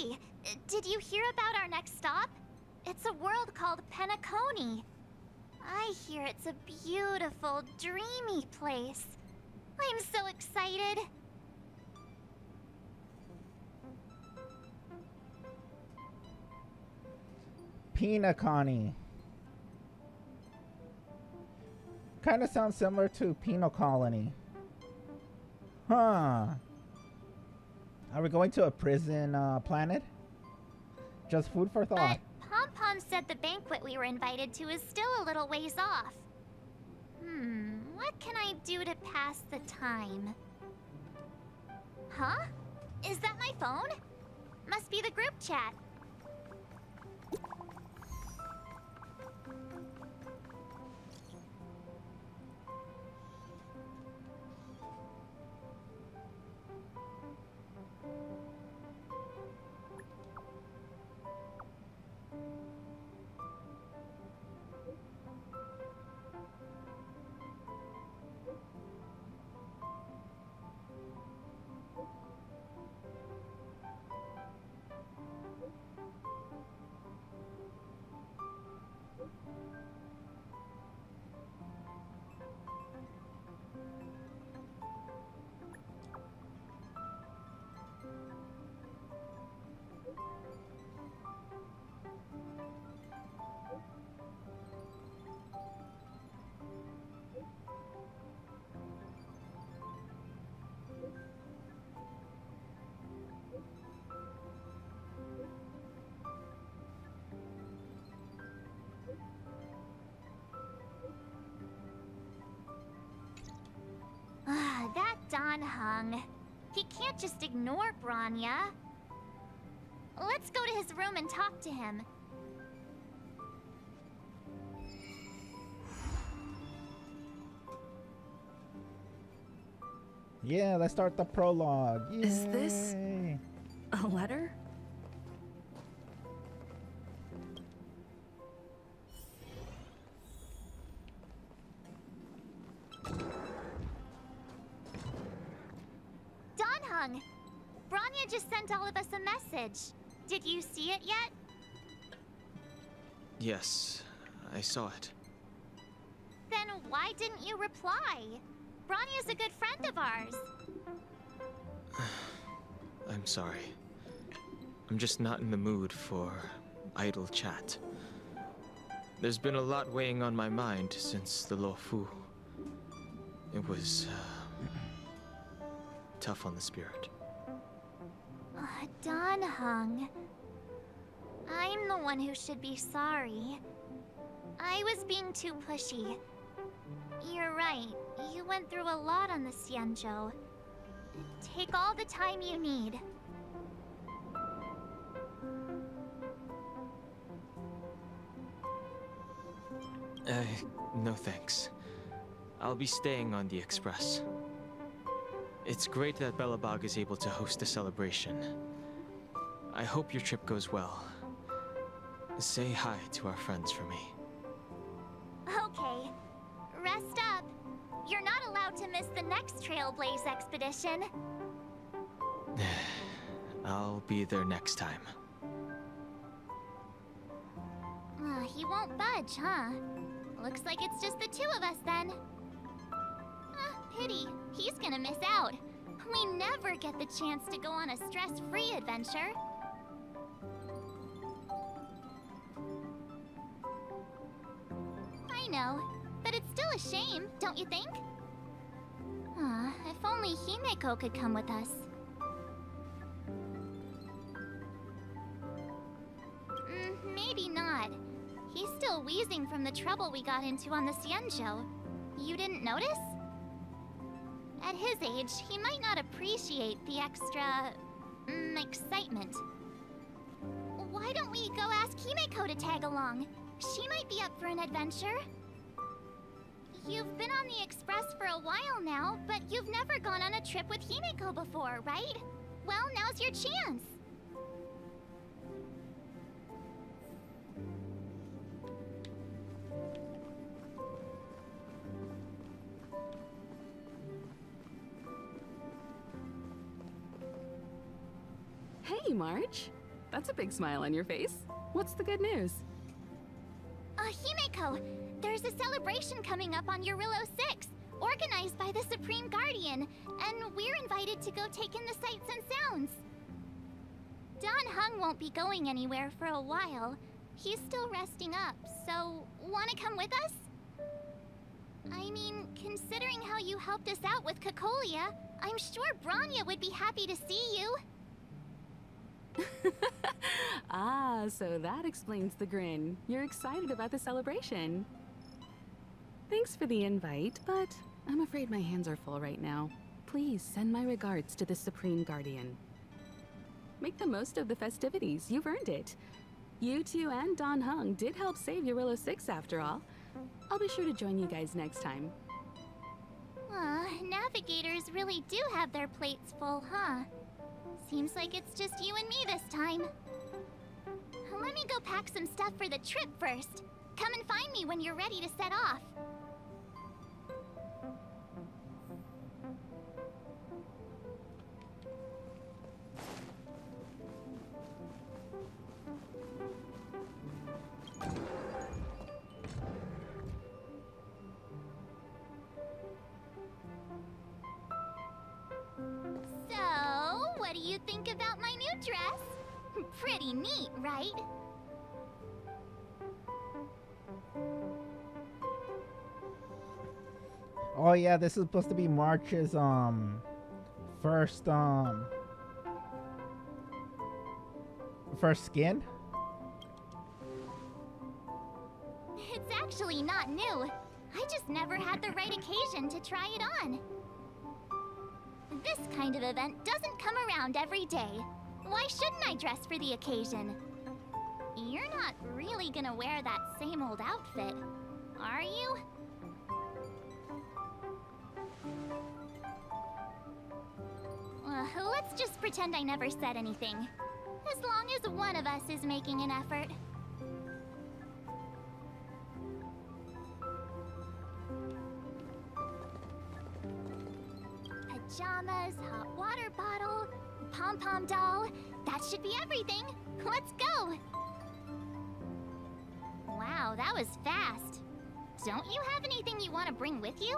Hey, did you hear about our next stop? It's a world called Penacony. I hear it's a beautiful, dreamy place. I'm so excited. Penacony. Kind of sounds similar to Penal Colony. Huh. Are we going to a prison planet? Just food for thought. But Pom-Pom said the banquet we were invited to is still a little ways off. What can I do to pass the time? Huh? Is that my phone? Must be the group chat. That Don Hung. He can't just ignore Bronya. Let's go to his room and talk to him. Yeah, let's start the prologue. Yay. Is this a letter? Bronya just sent all of us a message. Did you see it yet? Yes, I saw it. Then why didn't you reply? Bronya's a good friend of ours. I'm sorry. I'm just not in the mood for idle chat. There's been a lot weighing on my mind since the Luofu. It was tough on the spirit. Don Hung. I'm the one who should be sorry. I was being too pushy. You're right. You went through a lot on the Xianzhou. Take all the time you need. No thanks. I'll be staying on the Express. It's great that Belobog is able to host a celebration. I hope your trip goes well. Say hi to our friends for me. Okay. Rest up. You're not allowed to miss the next Trailblaze expedition. I'll be there next time. He won't budge, huh? Looks like it's just the two of us then. Pity. He's gonna miss out. We never get the chance to go on a stress-free adventure. I know, but it's still a shame, don't you think? If only Himeko could come with us. Maybe not. He's still wheezing from the trouble we got into on the Xianzhou. You didn't notice? At his age, he might not appreciate the extra... excitement. Why don't we go ask Himeko to tag along? She might be up for an adventure. You've been on the Express for a while now, but you've never gone on a trip with Himeko before, right? Well, now's your chance. Hey, March. That's a big smile on your face. What's the good news? Himeko, there's a celebration coming up on Eurillo 6, organized by the Supreme Guardian, and we're invited to go take in the sights and sounds. Don Hung won't be going anywhere for a while. He's still resting up, so wanna come with us? I mean, considering how you helped us out with Cocolia, I'm sure Bronya would be happy to see you. Ah, so that explains the grin. You're excited about the celebration. Thanks for the invite, but I'm afraid my hands are full right now. Please send my regards to the Supreme Guardian. Make the most of the festivities. You've earned it. You two and Don Hung did help save Eurillo 6 after all. I'll be sure to join you guys next time. Navigators really do have their plates full, huh? Seems like it's just you and me this time. Let me go pack some stuff for the trip first. Come and find me when you're ready to set off. So, what do you think about my new dress? Pretty neat, right? Oh yeah, this is supposed to be March's first skin. It's actually not new. I just never had the right occasion to try it on. This kind of event doesn't come around every day. Why shouldn't I dress for the occasion? You're not really gonna wear that same old outfit, are you? Let's just pretend I never said anything. As long as one of us is making an effort. Pajamas, hot water bottle, pom-pom doll. That should be everything. Let's go! Wow, that was fast. Don't you have anything you want to bring with you?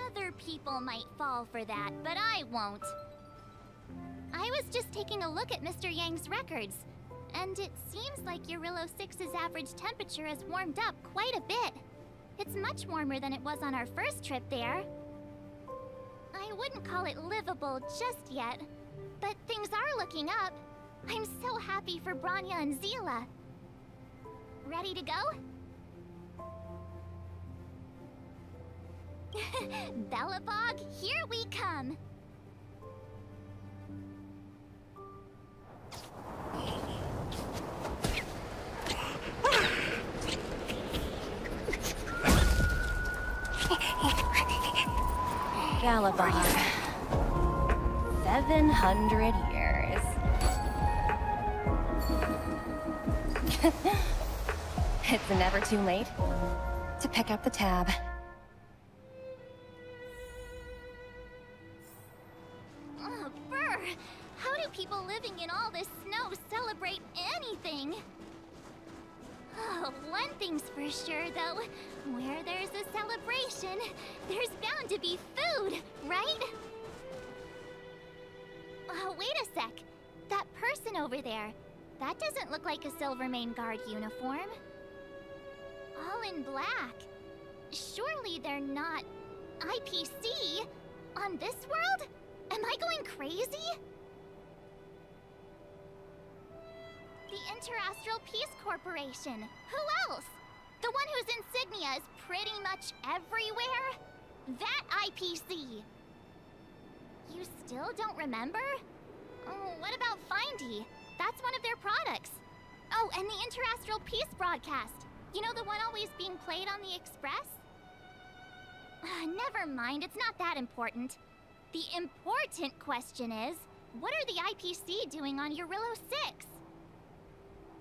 Other people might fall for that, but I won't. I was just taking a look at Mr. Yang's records, and it seems like Eurillo 6's average temperature has warmed up quite a bit. It's much warmer than it was on our first trip there. I wouldn't call it livable just yet, but things are looking up. I'm so happy for Bronya and Zila. Ready to go? Bellabog, here we come! Bellabog. 700 years. It's never too late to pick up the tab. People living in all this snow celebrate anything. Oh, one thing's for sure, though. Where there's a celebration, there's bound to be food, right? Oh, wait a sec. That person over there, that doesn't look like a Silvermane Guard uniform. All in black. Surely they're not IPC on this world? Am I going crazy? The Interastral Peace Corporation. Who else? The one whose insignia is pretty much everywhere? That IPC. You still don't remember? Oh, what about Findy? That's one of their products. Oh, and the Interastral Peace broadcast. You know, the one always being played on the Express? Never mind, it's not that important. The important question is, what are the IPC doing on Eurillo 6?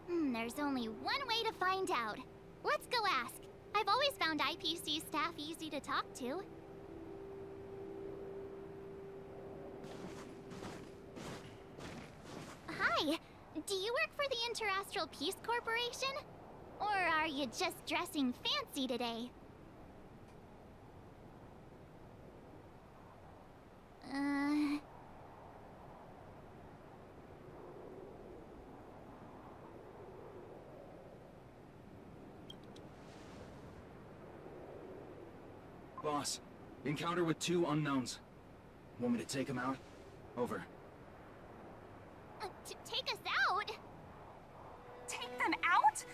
There's only one way to find out. Let's go ask. I've always found IPC staff easy to talk to. Hi! Do you work for the Interastral Peace Corporation? Or are you just dressing fancy today? Boss, encounter with 2 unknowns. Want me to take them out? Over. To take us out? Take them out?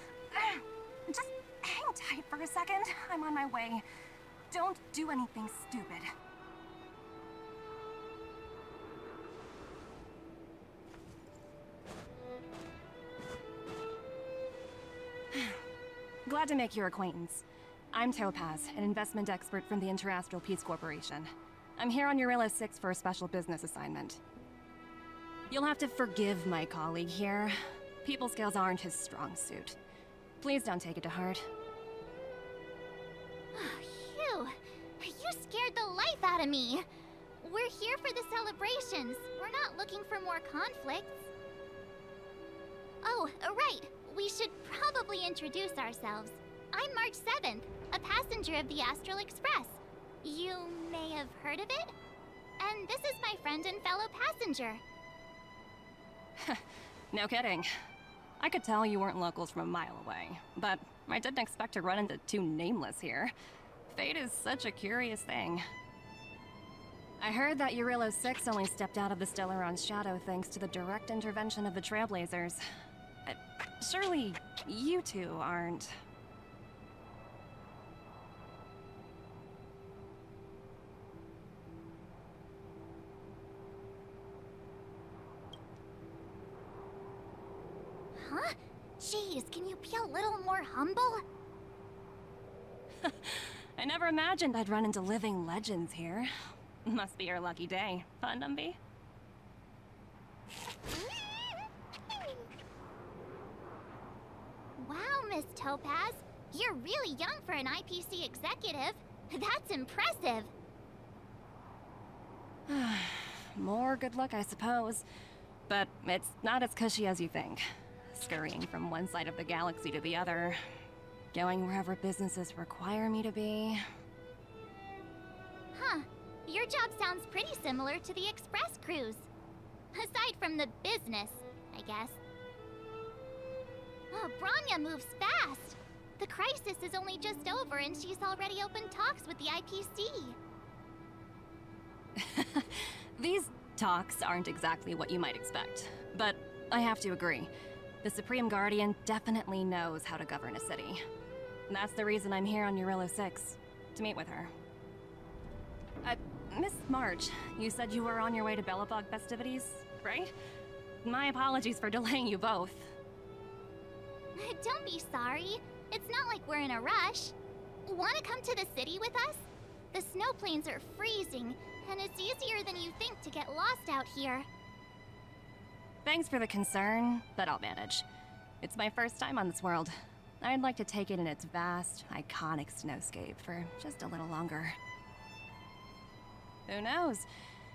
Just hang tight for a second. I'm on my way. Don't do anything stupid. Glad to make your acquaintance. I'm Topaz, an investment expert from the Interastral Peace Corporation. I'm here on Eurilla 6 for a special business assignment. You'll have to forgive my colleague here. People skills aren't his strong suit. Please don't take it to heart. Phew! You scared the life out of me! We're here for the celebrations. We're not looking for more conflicts. Oh, right. We should probably introduce ourselves. I'm March 7th, a passenger of the Astral Express. You may have heard of it? And this is my friend and fellow passenger. No kidding. I could tell you weren't locals from a mile away, but I didn't expect to run into 2 nameless here. Fate is such a curious thing. I heard that Eurilla 6 only stepped out of the Stellaron's shadow thanks to the direct intervention of the Trailblazers. Surely you 2 aren't... Huh? Jeez, can you be a little more humble? I never imagined I'd run into living legends here. Must be your lucky day, huh, Numby? Wow, Miss Topaz. You're really young for an IPC executive. That's impressive. More good luck, I suppose. But it's not as cushy as you think. Scurrying from one side of the galaxy to the other. Going wherever businesses require me to be. Huh. Your job sounds pretty similar to the Express cruise. Aside from the business, I guess. Oh, Branya moves fast. The crisis is only just over and she's already opened talks with the IPC. These talks aren't exactly what you might expect. But I have to agree. The Supreme Guardian definitely knows how to govern a city. That's the reason I'm here on Eurilla 6, to meet with her. Miss March, you said you were on your way to Belobog festivities, right? My apologies for delaying you both. Don't be sorry. It's not like we're in a rush. Wanna come to the city with us? The snow plains are freezing, and it's easier than you think to get lost out here. Thanks for the concern, but I'll manage. It's my first time on this world. I'd like to take it in its vast, iconic snowscape for just a little longer. Who knows?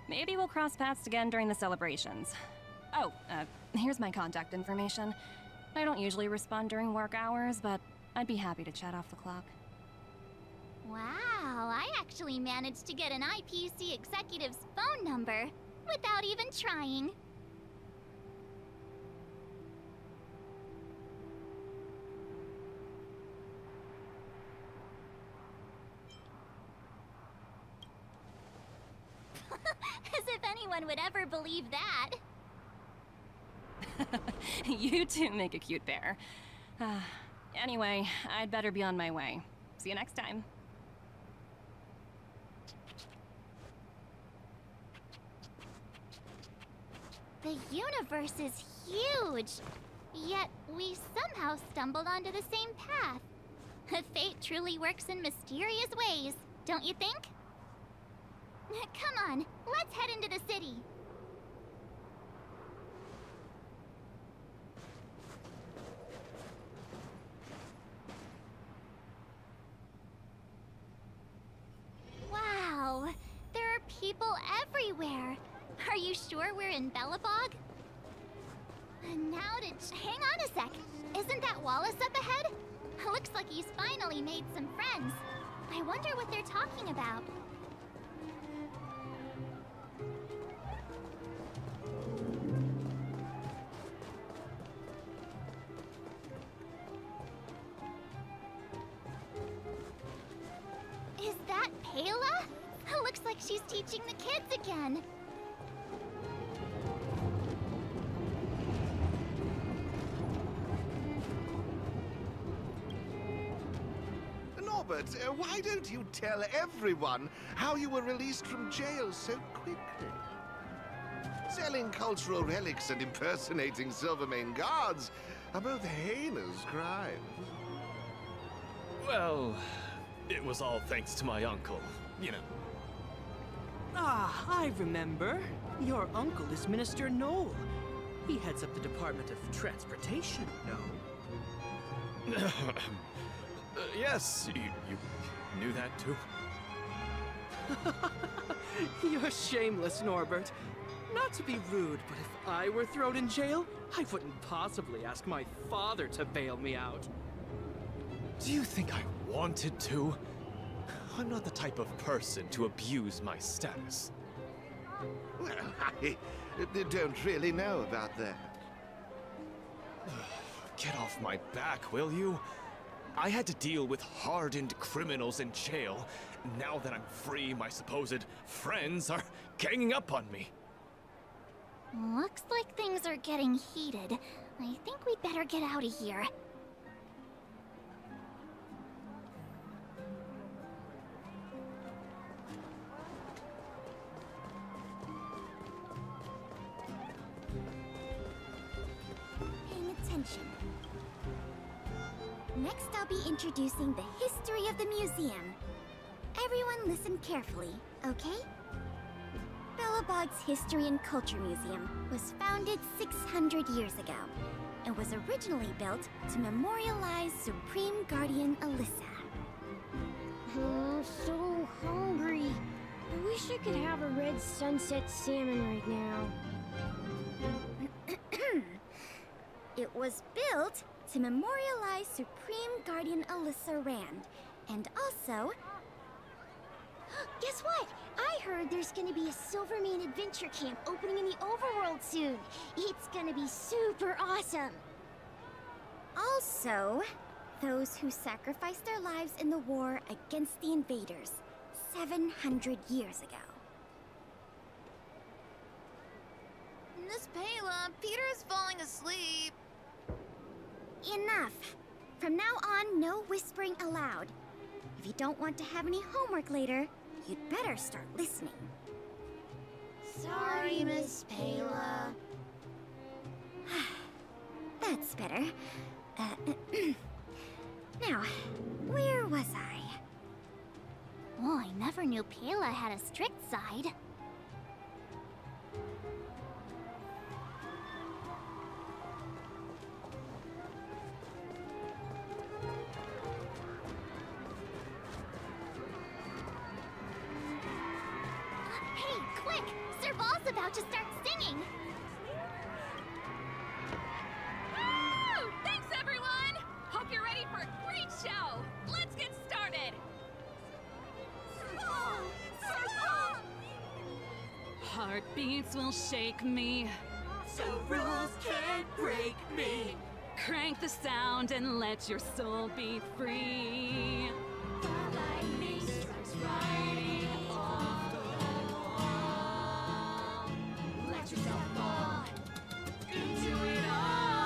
Maybe we'll cross paths again during the celebrations. Oh, here's my contact information. I don't usually respond during work hours, but I'd be happy to chat off the clock. Wow, I actually managed to get an IPC executive's phone number without even trying. As if anyone would ever believe that. You two make a cute pair. Anyway, I'd better be on my way. See you next time. The universe is huge, yet we somehow stumbled onto the same path. Fate truly works in mysterious ways, don't you think? Come on, let's head into the city. Wow, there are people everywhere. Are you sure we're in Belobog? And now hang on a sec. Isn't that Wallace up ahead? Looks like he's finally made some friends. I wonder what they're talking about. Is that Payla? Looks like she's teaching the kids again. Norbert, why don't you tell everyone how you were released from jail so quickly? Selling cultural relics and impersonating Silvermane guards are both heinous crimes. Well, it was all thanks to my uncle, you know. Ah, I remember. Your uncle is Minister Knoll. He heads up the Department of Transportation, no? Yes, you knew that too? You're shameless, Norbert. Not to be rude, but if I were thrown in jail, I wouldn't possibly ask my father to bail me out. Do you think I wanted to? I'm not the type of person to abuse my status. Well, I don't really know about that. Get off my back, will you? I had to deal with hardened criminals in jail. Now that I'm free, my supposed friends are ganging up on me. Looks like things are getting heated. I think we'd better get out of here. Paying attention. Next, I'll be introducing the history of the museum. Everyone listen carefully, okay? Belobog's History and Culture Museum was founded 600 years ago and was originally built to memorialize Supreme Guardian Alyssa. I'm so hungry. I wish I could have a red sunset salmon right now. It was built to memorialize Supreme Guardian Alyssa Rand, and also... Guess what? I heard there's gonna be a Silvermane adventure camp opening in the overworld soon. It's gonna be super awesome. Also, those who sacrificed their lives in the war against the invaders 700 years ago. Miss Payla, Peter's falling asleep. Enough! From now on, no whispering allowed. If you don't want to have any homework later, you'd better start listening. Sorry, Miss Payla. That's better. Now, where was I? Oh, I never knew Payla had a strict side. Hey, quick! Serval's about to start singing! Woo! Thanks, everyone! Hope you're ready for a great show! Let's get started! Serval! Serval! Heartbeats will shake me. So rules can't break me. Crank the sound and let your soul be free. The lightning strikes right off the wall. Let yourself fall into it all.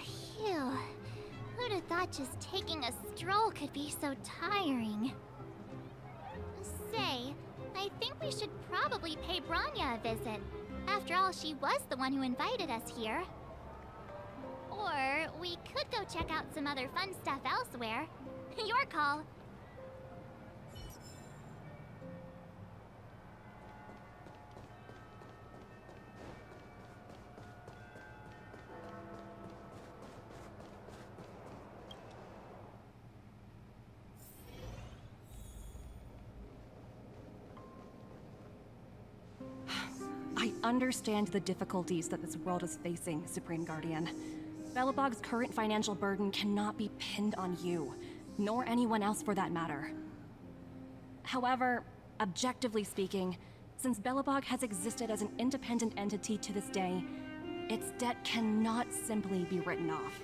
Phew. Who'd have thought just taking a stroll could be so tiring? Say, I think we should probably pay Branya a visit. After all, she was the one who invited us here. Or we could go check out some other fun stuff elsewhere. Your call. understand the difficulties that this world is facing, Supreme Guardian. Belobog's current financial burden cannot be pinned on you, nor anyone else for that matter. However, objectively speaking, since Belobog has existed as an independent entity to this day, its debt cannot simply be written off.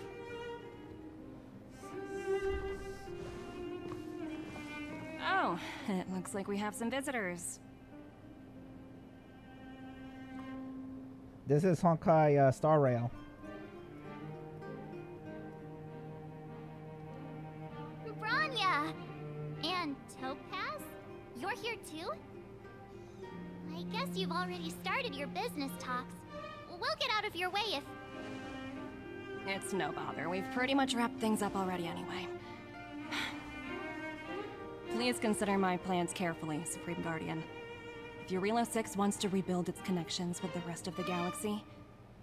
Oh, it looks like we have some visitors. This is Honkai Star Rail. Branya! And Topaz? You're here too? I guess you've already started your business talks. We'll get out of your way if... It's no bother. We've pretty much wrapped things up already anyway. Please consider my plans carefully, Supreme Guardian. If Jarilo 6 wants to rebuild its connections with the rest of the galaxy,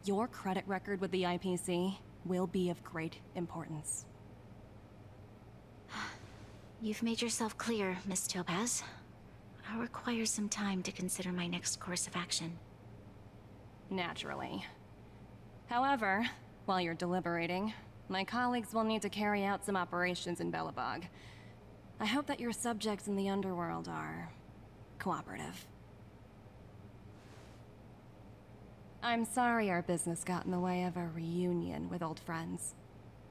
your credit record with the IPC will be of great importance. You've made yourself clear, Miss Topaz. I'll require some time to consider my next course of action. Naturally. However, while you're deliberating, my colleagues will need to carry out some operations in Belobog. I hope that your subjects in the underworld are cooperative. I'm sorry our business got in the way of a reunion with old friends.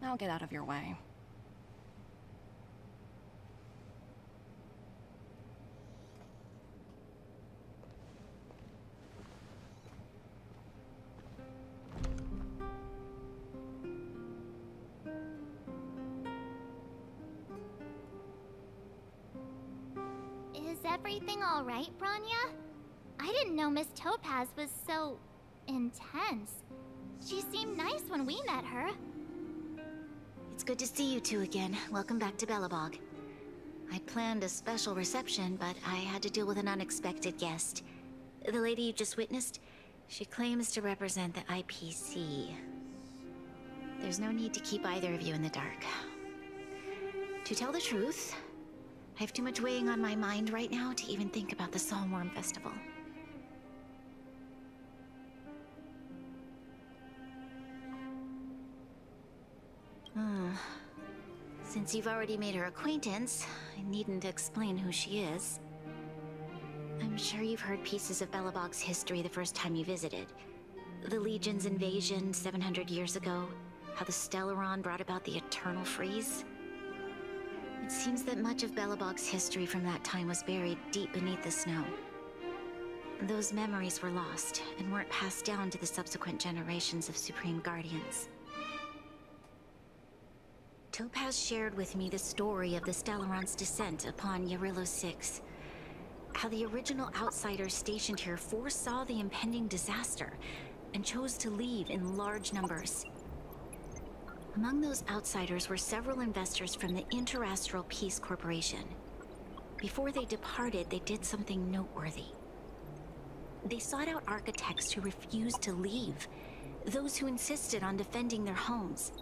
I'll get out of your way. Is everything all right, Branya? I didn't know Miss Topaz was so... intense. She seemed nice when we met her. It's good to see you two again. Welcome back to Belobog. I'd planned a special reception, but I had to deal with an unexpected guest. The lady you just witnessed, she claims to represent the IPC. There's no need to keep either of you in the dark. To tell the truth, I have too much weighing on my mind right now to even think about the Saltworm Festival. Since you've already made her acquaintance, I needn't explain who she is. I'm sure you've heard pieces of Belobog's history the first time you visited. The Legion's invasion 700 years ago, how the Stellaron brought about the Eternal Freeze. It seems that much of Belobog's history from that time was buried deep beneath the snow. Those memories were lost and weren't passed down to the subsequent generations of Supreme Guardians. Topaz shared with me the story of the Stellaron's descent upon Jarilo 6. How the original outsiders stationed here foresaw the impending disaster and chose to leave in large numbers. Among those outsiders were several investors from the Interastral Peace Corporation. Before they departed, they did something noteworthy. They sought out architects who refused to leave, those who insisted on defending their homes.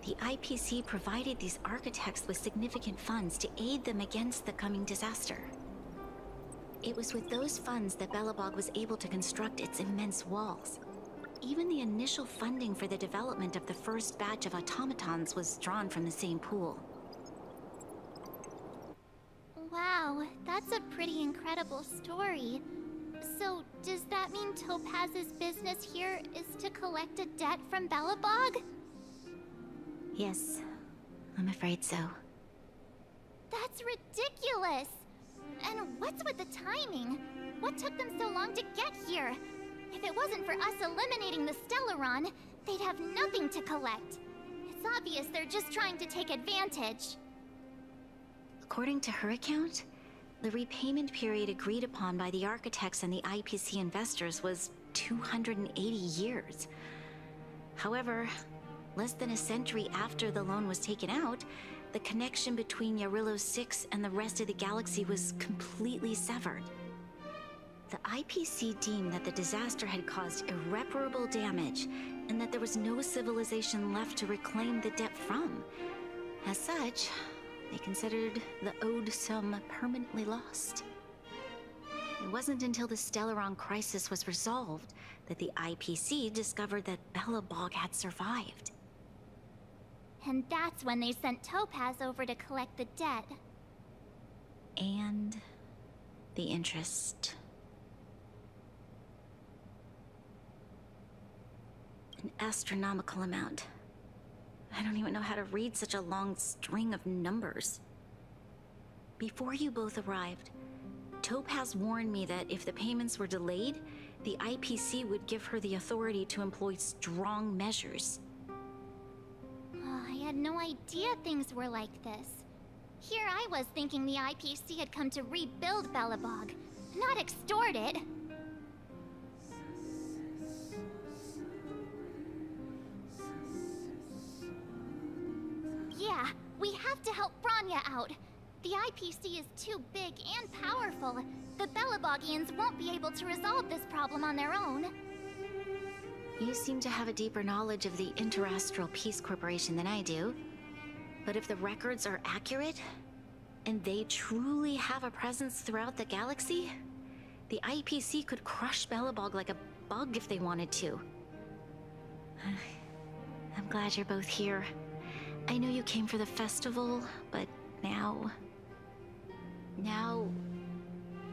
The IPC provided these architects with significant funds to aid them against the coming disaster. It was with those funds that Belobog was able to construct its immense walls. Even the initial funding for the development of the first batch of automatons was drawn from the same pool. Wow, that's a pretty incredible story. So, does that mean Topaz's business here is to collect a debt from Belobog? Yes, I'm afraid so. That's ridiculous! And what's with the timing? What took them so long to get here? If it wasn't for us eliminating the Stellaron, they'd have nothing to collect. It's obvious they're just trying to take advantage. According to her account, the repayment period agreed upon by the architects and the IPC investors was 280 years. However, less than a century after the loan was taken out, the connection between Jarilo 6 and the rest of the galaxy was completely severed. The IPC deemed that the disaster had caused irreparable damage and that there was no civilization left to reclaim the debt from. As such, they considered the owed sum permanently lost. It It wasn't until the Stellaron crisis was resolved that the IPC discovered that Belobog had survived. And that's when they sent Topaz over to collect the debt. And the interest. An astronomical amount. I don't even know how to read such a long string of numbers. Before you both arrived, Topaz warned me that if the payments were delayed, the IPC would give her the authority to employ strong measures. Oh, I had no idea things were like this. Here I was thinking the IPC had come to rebuild Belobog, not extort it. Yeah, we have to help Bronya out. The IPC is too big and powerful. The Belobogians won't be able to resolve this problem on their own. You seem to have a deeper knowledge of the Interastral Peace Corporation than I do. But if the records are accurate, and they truly have a presence throughout the galaxy, the IPC could crush Belobog like a bug if they wanted to. I'm glad you're both here. I know you came for the festival, but now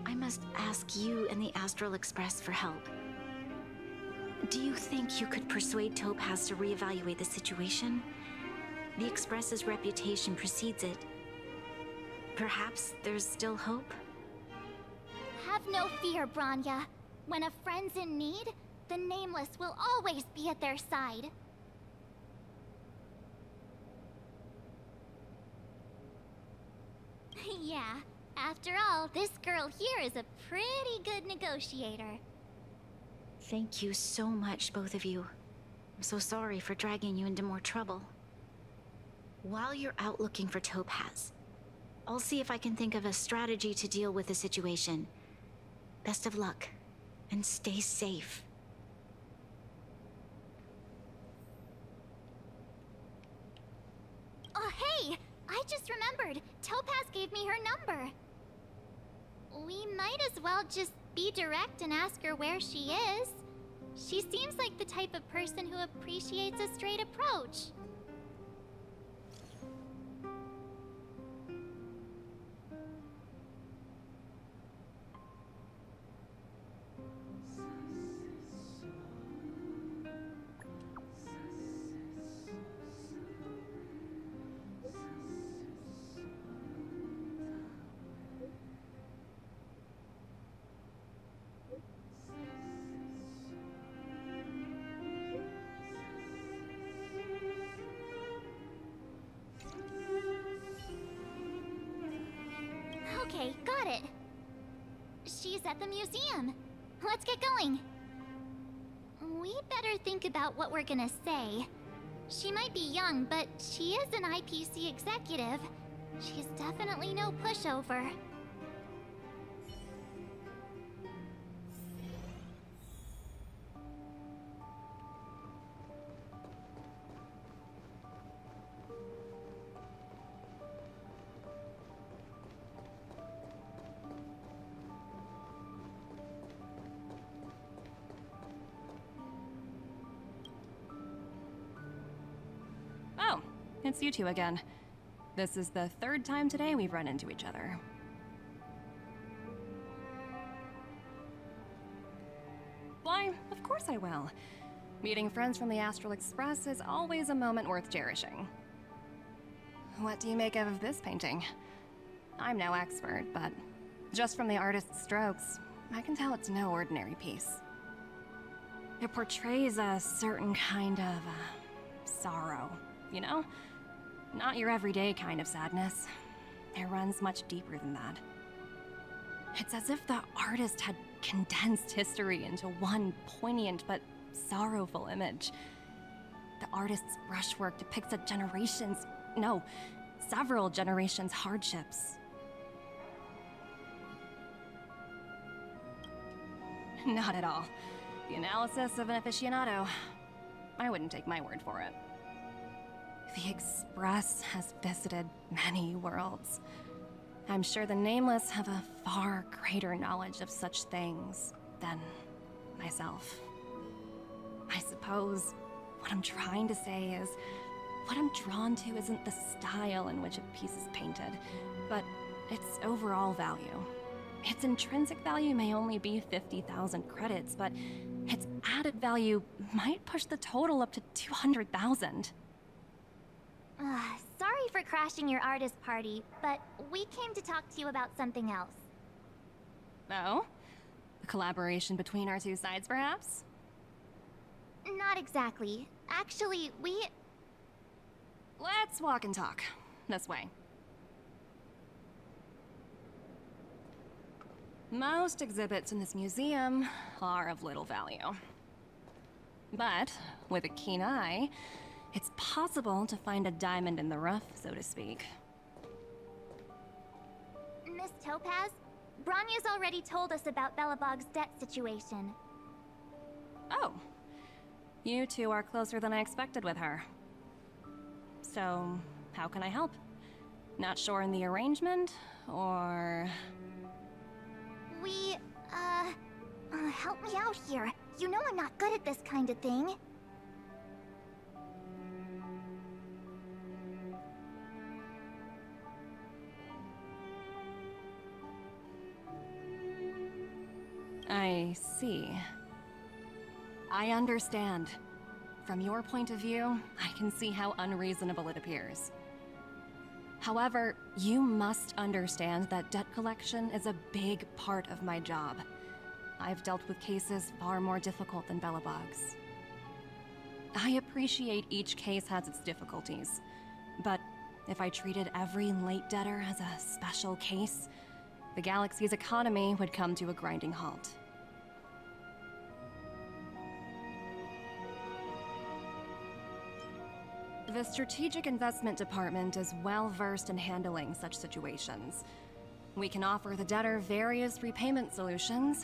I must ask you and the Astral Express for help. Do you think you could persuade Topaz to reevaluate the situation? The Express's reputation precedes it. Perhaps there's still hope? Have no fear, Bronya. When a friend's in need, the Nameless will always be at their side. Yeah, after all, this girl here is a pretty good negotiator. Thank you so much, both of you. I'm so sorry for dragging you into more trouble. While you're out looking for Topaz, I'll see if I can think of a strategy to deal with the situation. Best of luck, and stay safe. Oh, hey! I just remembered. Topaz gave me her number. We might as well just be direct and ask her where she is. She seems like the type of person who appreciates a straight approach. Okay, got it. She's at the museum. Let's get going. We better think about what we're gonna say. She might be young, but she is an IPC executive. She's definitely no pushover. It's you two again. This is the third time today we've run into each other. Why, of course I will. Meeting friends from the Astral Express is always a moment worth cherishing. What do you make of this painting? I'm no expert, but just from the artist's strokes, I can tell it's no ordinary piece. It portrays a certain kind of sorrow, you know? Not your everyday kind of sadness. It runs much deeper than that. It's as if the artist had condensed history into one poignant but sorrowful image. The artist's brushwork depicts several generations' hardships. Not at all. The analysis of an aficionado. I wouldn't take my word for it. The Express has visited many worlds. I'm sure the Nameless have a far greater knowledge of such things than myself. I suppose what I'm trying to say is, what I'm drawn to isn't the style in which a piece is painted, but its overall value. Its intrinsic value may only be 50,000 credits, but its added value might push the total up to 200,000. Sorry for crashing your artist party, but we came to talk to you about something else. Oh? A collaboration between our two sides, perhaps? Not exactly. Actually, Let's walk and talk. This way. Most exhibits in this museum are of little value. But, with a keen eye, it's possible to find a diamond in the rough, so to speak. Miss Topaz, Bronya's already told us about Belobog's debt situation. Oh. You two are closer than I expected with her. So, how can I help? Not sure in the arrangement, or... help me out here. You know I'm not good at this kind of thing. I see. I understand. From your point of view, I can see how unreasonable it appears. However, you must understand that debt collection is a big part of my job. I've dealt with cases far more difficult than Belobog's. I appreciate each case has its difficulties, but if I treated every late debtor as a special case, the galaxy's economy would come to a grinding halt. The Strategic Investment Department is well versed in handling such situations. We can offer the debtor various repayment solutions,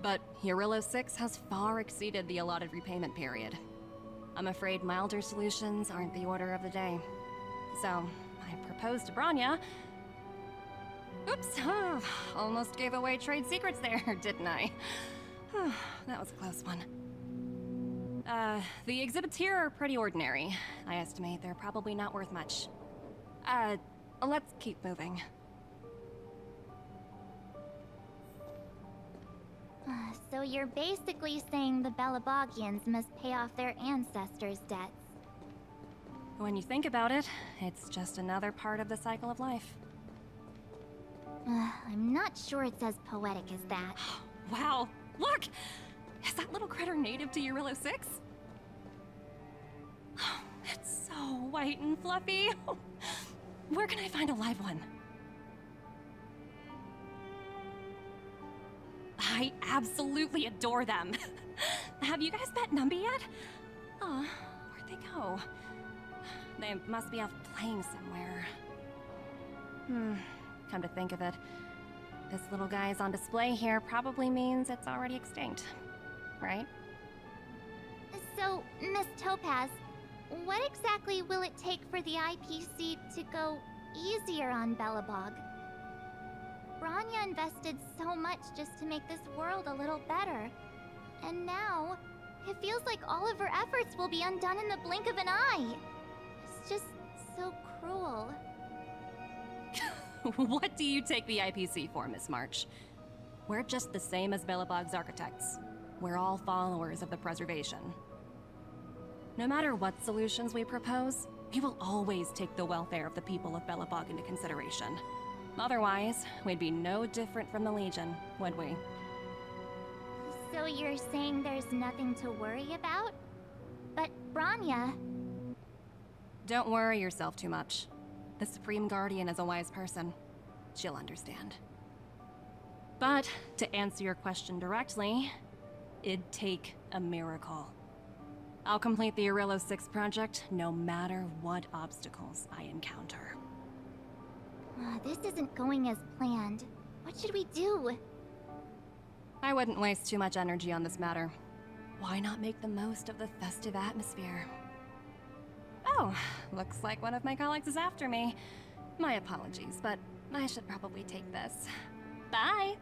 but Eurillo 6 has far exceeded the allotted repayment period. I'm afraid milder solutions aren't the order of the day. So, I proposed to Bronya. Oops, almost gave away trade secrets there, didn't I? That was a close one. The exhibits here are pretty ordinary. I estimate they're probably not worth much. Let's keep moving. So you're basically saying the Belobogians must pay off their ancestors' debts. When you think about it, it's just another part of the cycle of life. I'm not sure it's as poetic as that. Wow! Look! Is that little critter native to Eurillo 6? It's so white and fluffy. Where can I find a live one? I absolutely adore them. Have you guys met Numby yet? Oh, where'd they go? They must be off playing somewhere. Come to think of it, this little guy's on display here probably means it's already extinct, right? So, Miss Topaz, what exactly will it take for the IPC to go easier on Belobog? Bronya invested so much just to make this world a little better. And now, it feels like all of her efforts will be undone in the blink of an eye. It's just so cruel. What do you take the IPC for, Miss March? We're just the same as Belobog's architects. We're all followers of the preservation. No matter what solutions we propose, we will always take the welfare of the people of Belobog into consideration. Otherwise, we'd be no different from the Legion, would we? So you're saying there's nothing to worry about? But Bronya... Don't worry yourself too much. The Supreme Guardian is a wise person. She'll understand. But, to answer your question directly, it'd take a miracle. I'll complete the Eurillo 6 project no matter what obstacles I encounter. This isn't going as planned. What should we do? I wouldn't waste too much energy on this matter. Why not make the most of the festive atmosphere? Oh, looks like one of my colleagues is after me. My apologies, but I should probably take this. Bye!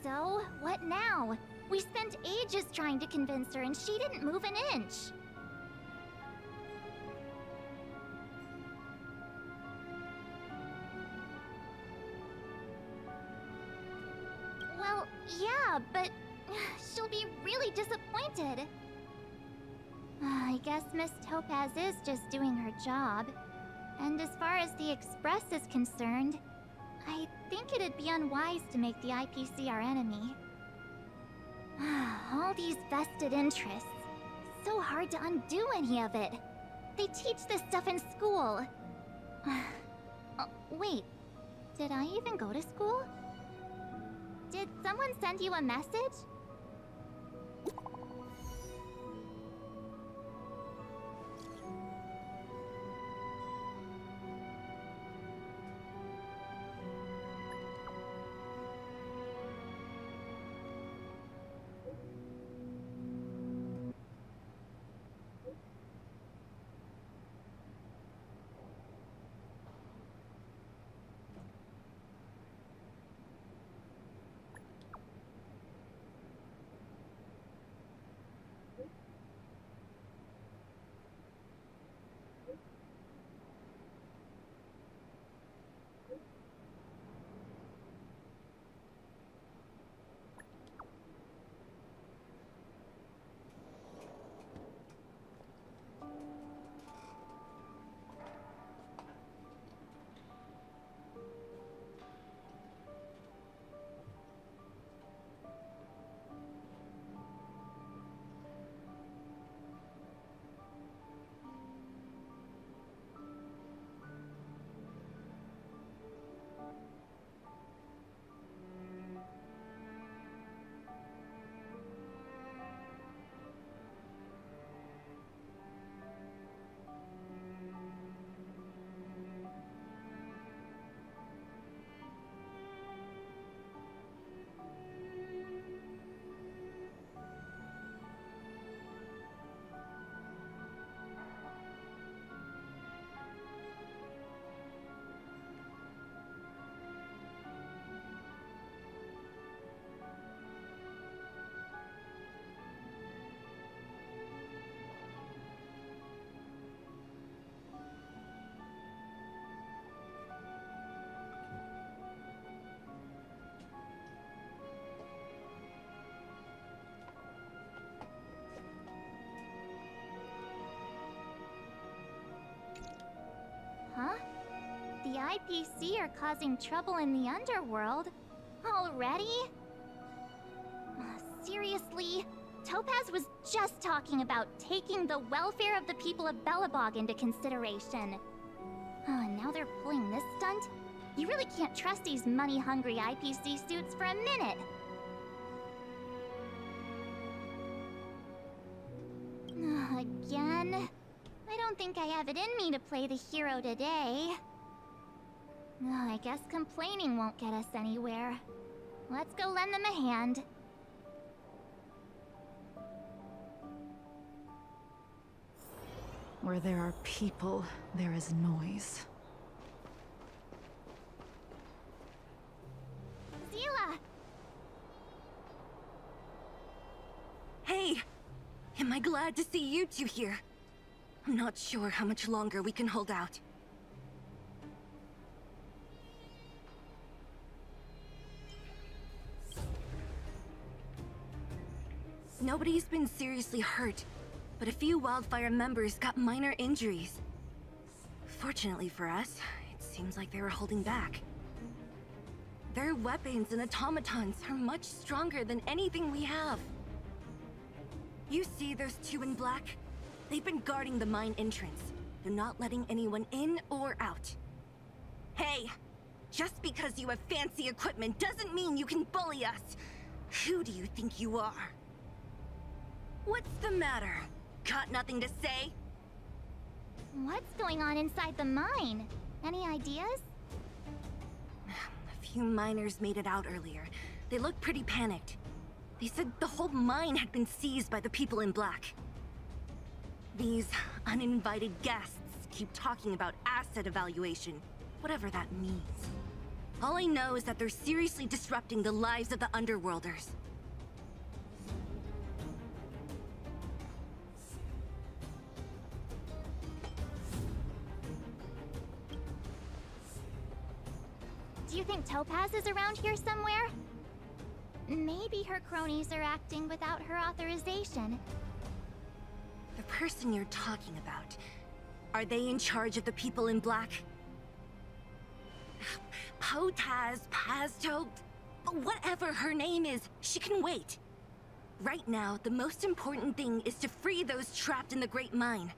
So, what now? We spent ages trying to convince her and she didn't move an inch. Well, yeah, but she'll be really disappointed. I guess Miss Topaz is just doing her job. And as far as the Express is concerned, I think it'd be unwise to make the IPC our enemy. All these vested interests. So hard to undo any of it. They teach this stuff in school. Wait, did I even go to school? Did someone send you a message? Huh? The IPC are causing trouble in the underworld? Already? Seriously? Topaz was just talking about taking the welfare of the people of Belobog into consideration. And now they're pulling this stunt? You really can't trust these money-hungry IPC suits for a minute. Again? I don't think I have it in me to play the hero today. I guess complaining won't get us anywhere. Let's go lend them a hand. Where there are people, there is noise. Zila! Hey! Am I glad to see you two here? I'm not sure how much longer we can hold out. Nobody's been seriously hurt, but a few Wildfire members got minor injuries. Fortunately for us, it seems like they were holding back. Their weapons and automatons are much stronger than anything we have. You see those two in black? They've been guarding the mine entrance. They're not letting anyone in or out. Hey! Just because you have fancy equipment doesn't mean you can bully us! Who do you think you are? What's the matter? Got nothing to say? What's going on inside the mine? Any ideas? A few miners made it out earlier. They looked pretty panicked. They said the whole mine had been seized by the people in black. These uninvited guests keep talking about asset evaluation, whatever that means. All I know is that they're seriously disrupting the lives of the Underworlders. Do you think Topaz is around here somewhere? Maybe her cronies are acting without her authorization. The person you're talking about, are they in charge of the people in black? Potaz, Pazto, whatever her name is, she can wait. Right now, the most important thing is to free those trapped in the Great Mine.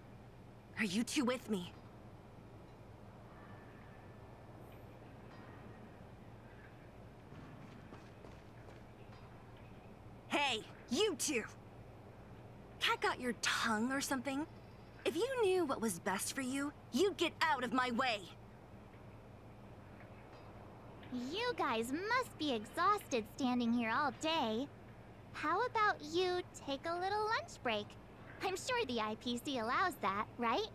Are you two with me? Hey, you two! Cat got your tongue or something? If you knew what was best for you, you'd get out of my way! You guys must be exhausted standing here all day. How about you take a little lunch break? I'm sure the IPC allows that, right?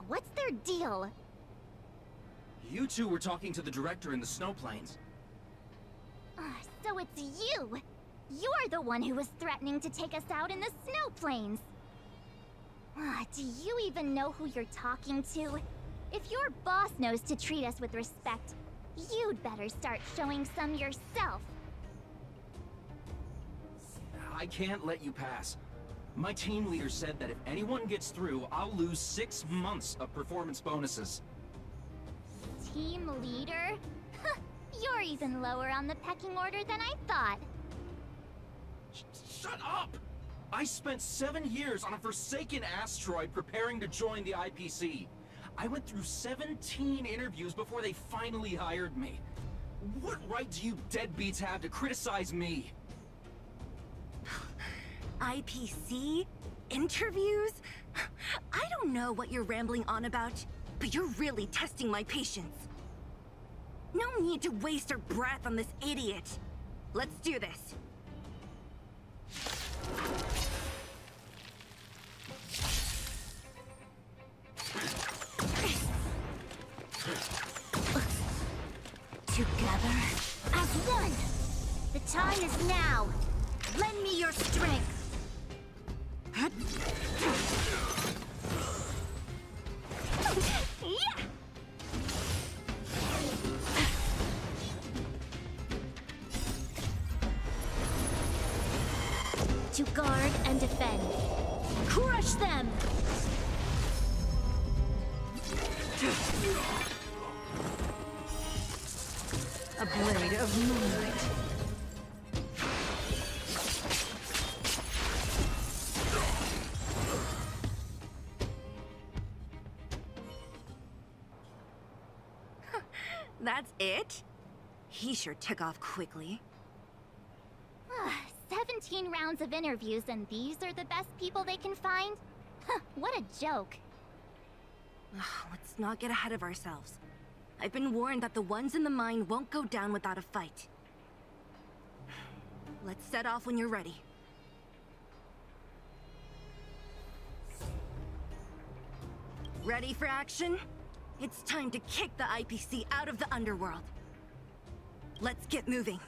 What's their deal? You two were talking to the director in the snow plains. So it's you! You're the one who was threatening to take us out in the snow plains! Do you even know who you're talking to? If your boss knows to treat us with respect, you'd better start showing some yourself. I can't let you pass. My team leader said that if anyone gets through, I'll lose 6 months of performance bonuses. Team leader? You're even lower on the pecking order than I thought. Shut up! I spent 7 years on a forsaken asteroid preparing to join the IPC. I went through 17 interviews before they finally hired me. What right do you deadbeats have to criticize me? IPC? Interviews? I don't know what you're rambling on about, but you're really testing my patience. No need to waste our breath on this idiot. Let's do this. Together as one. The time is now. Lend me your strength. Yeah! To guard and defend. Crush them! A blade of moonlight. That's it? He sure took off quickly. 17 rounds of interviews and these are the best people they can find? What a joke. Let's not get ahead of ourselves. I've been warned that the ones in the mine won't go down without a fight. Let's set off when you're ready. Ready for action? It's time to kick the IPC out of the underworld. Let's get moving.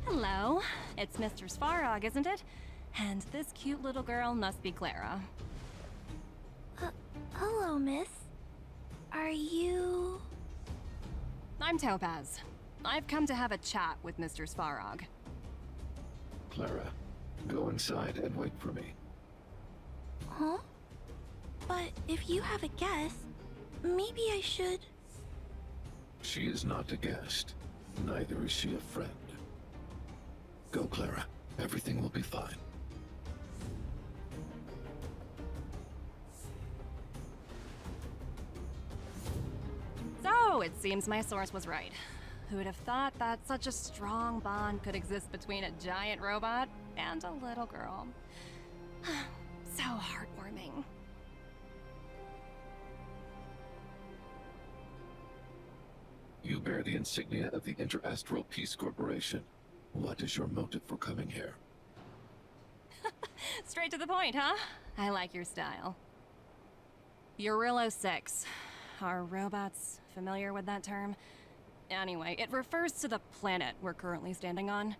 Hello, it's Mr. Svarog, isn't it? And this cute little girl must be Clara. Hello, miss. Are you... I'm Topaz. I've come to have a chat with Mr. Svarog. Clara, go inside and wait for me. Huh? But if you have a guess, maybe I should... She is not a guest. Neither is she a friend. Go, Clara. Everything will be fine. So, it seems my source was right. Who would have thought that such a strong bond could exist between a giant robot and a little girl? So heartwarming. You bear the insignia of the Interastral Peace Corporation. What is your motive for coming here? Straight to the point, huh? I like your style. Eurillo 6. Are robots familiar with that term? Anyway, it refers to the planet we're currently standing on.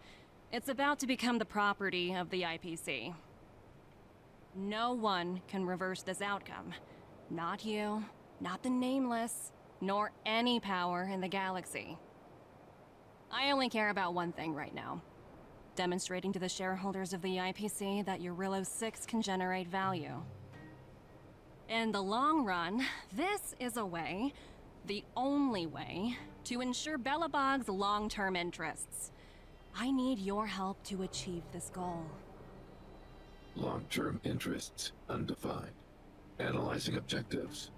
It's about to become the property of the IPC. No one can reverse this outcome. Not you, not the Nameless, nor any power in the galaxy. I only care about one thing right now. Demonstrating to the shareholders of the IPC that Eurillo 6 can generate value. In the long run, this is a way, the only way, to ensure Belobog's long-term interests. I need your help to achieve this goal. Long-term interests, undefined. Analyzing objectives.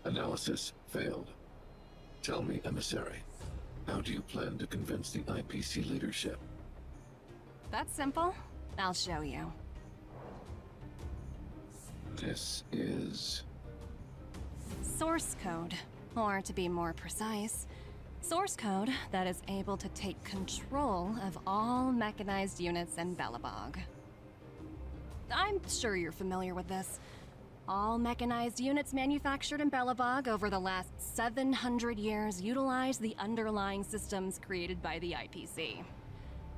Analysis failed. Tell me, Emissary, how do you plan to convince the IPC leadership? That's simple. I'll show you. This is... source code. Or to be more precise, source code that is able to take control of all mechanized units in Belobog. I'm sure you're familiar with this. All mechanized units manufactured in Belobog over the last 700 years utilize the underlying systems created by the IPC.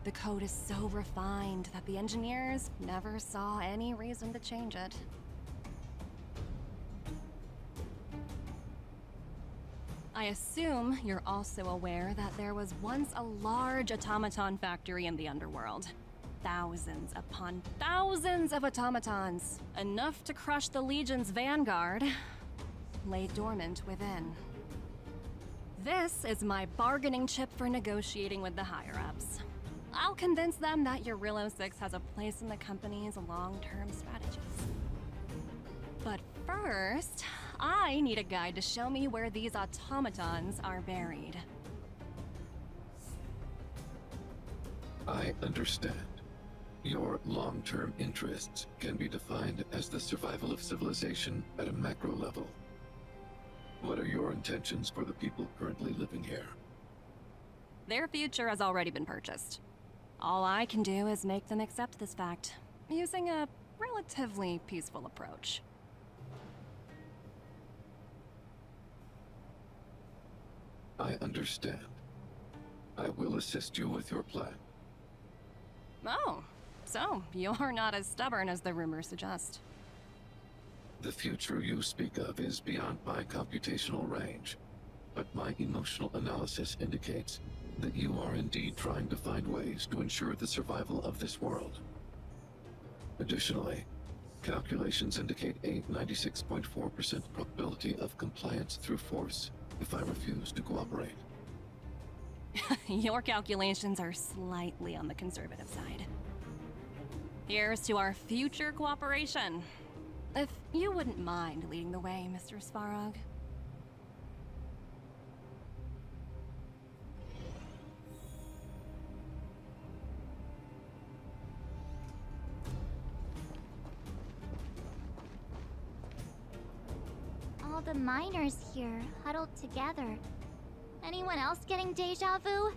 The code is so refined that the engineers never saw any reason to change it. I assume you're also aware that there was once a large automaton factory in the underworld. Thousands upon thousands of automatons, enough to crush the Legion's vanguard, lay dormant within. This is my bargaining chip for negotiating with the higher-ups. I'll convince them that Eurillo 6 has a place in the company's long-term strategies. But first, I need a guide to show me where these automatons are buried. I understand. Your long-term interests can be defined as the survival of civilization at a macro level. What are your intentions for the people currently living here? Their future has already been purchased. All I can do is make them accept this fact, using a relatively peaceful approach. I understand. I will assist you with your plan. Oh, so you're not as stubborn as the rumors suggest. The future you speak of is beyond my computational range, but my emotional analysis indicates that you are indeed trying to find ways to ensure the survival of this world. Additionally, calculations indicate a 96.4% probability of compliance through force if I refuse to cooperate. Your calculations are slightly on the conservative side. Here's to our future cooperation. If you wouldn't mind leading the way, Mr. Svarog. All the miners here, huddled together. Anyone else getting deja vu?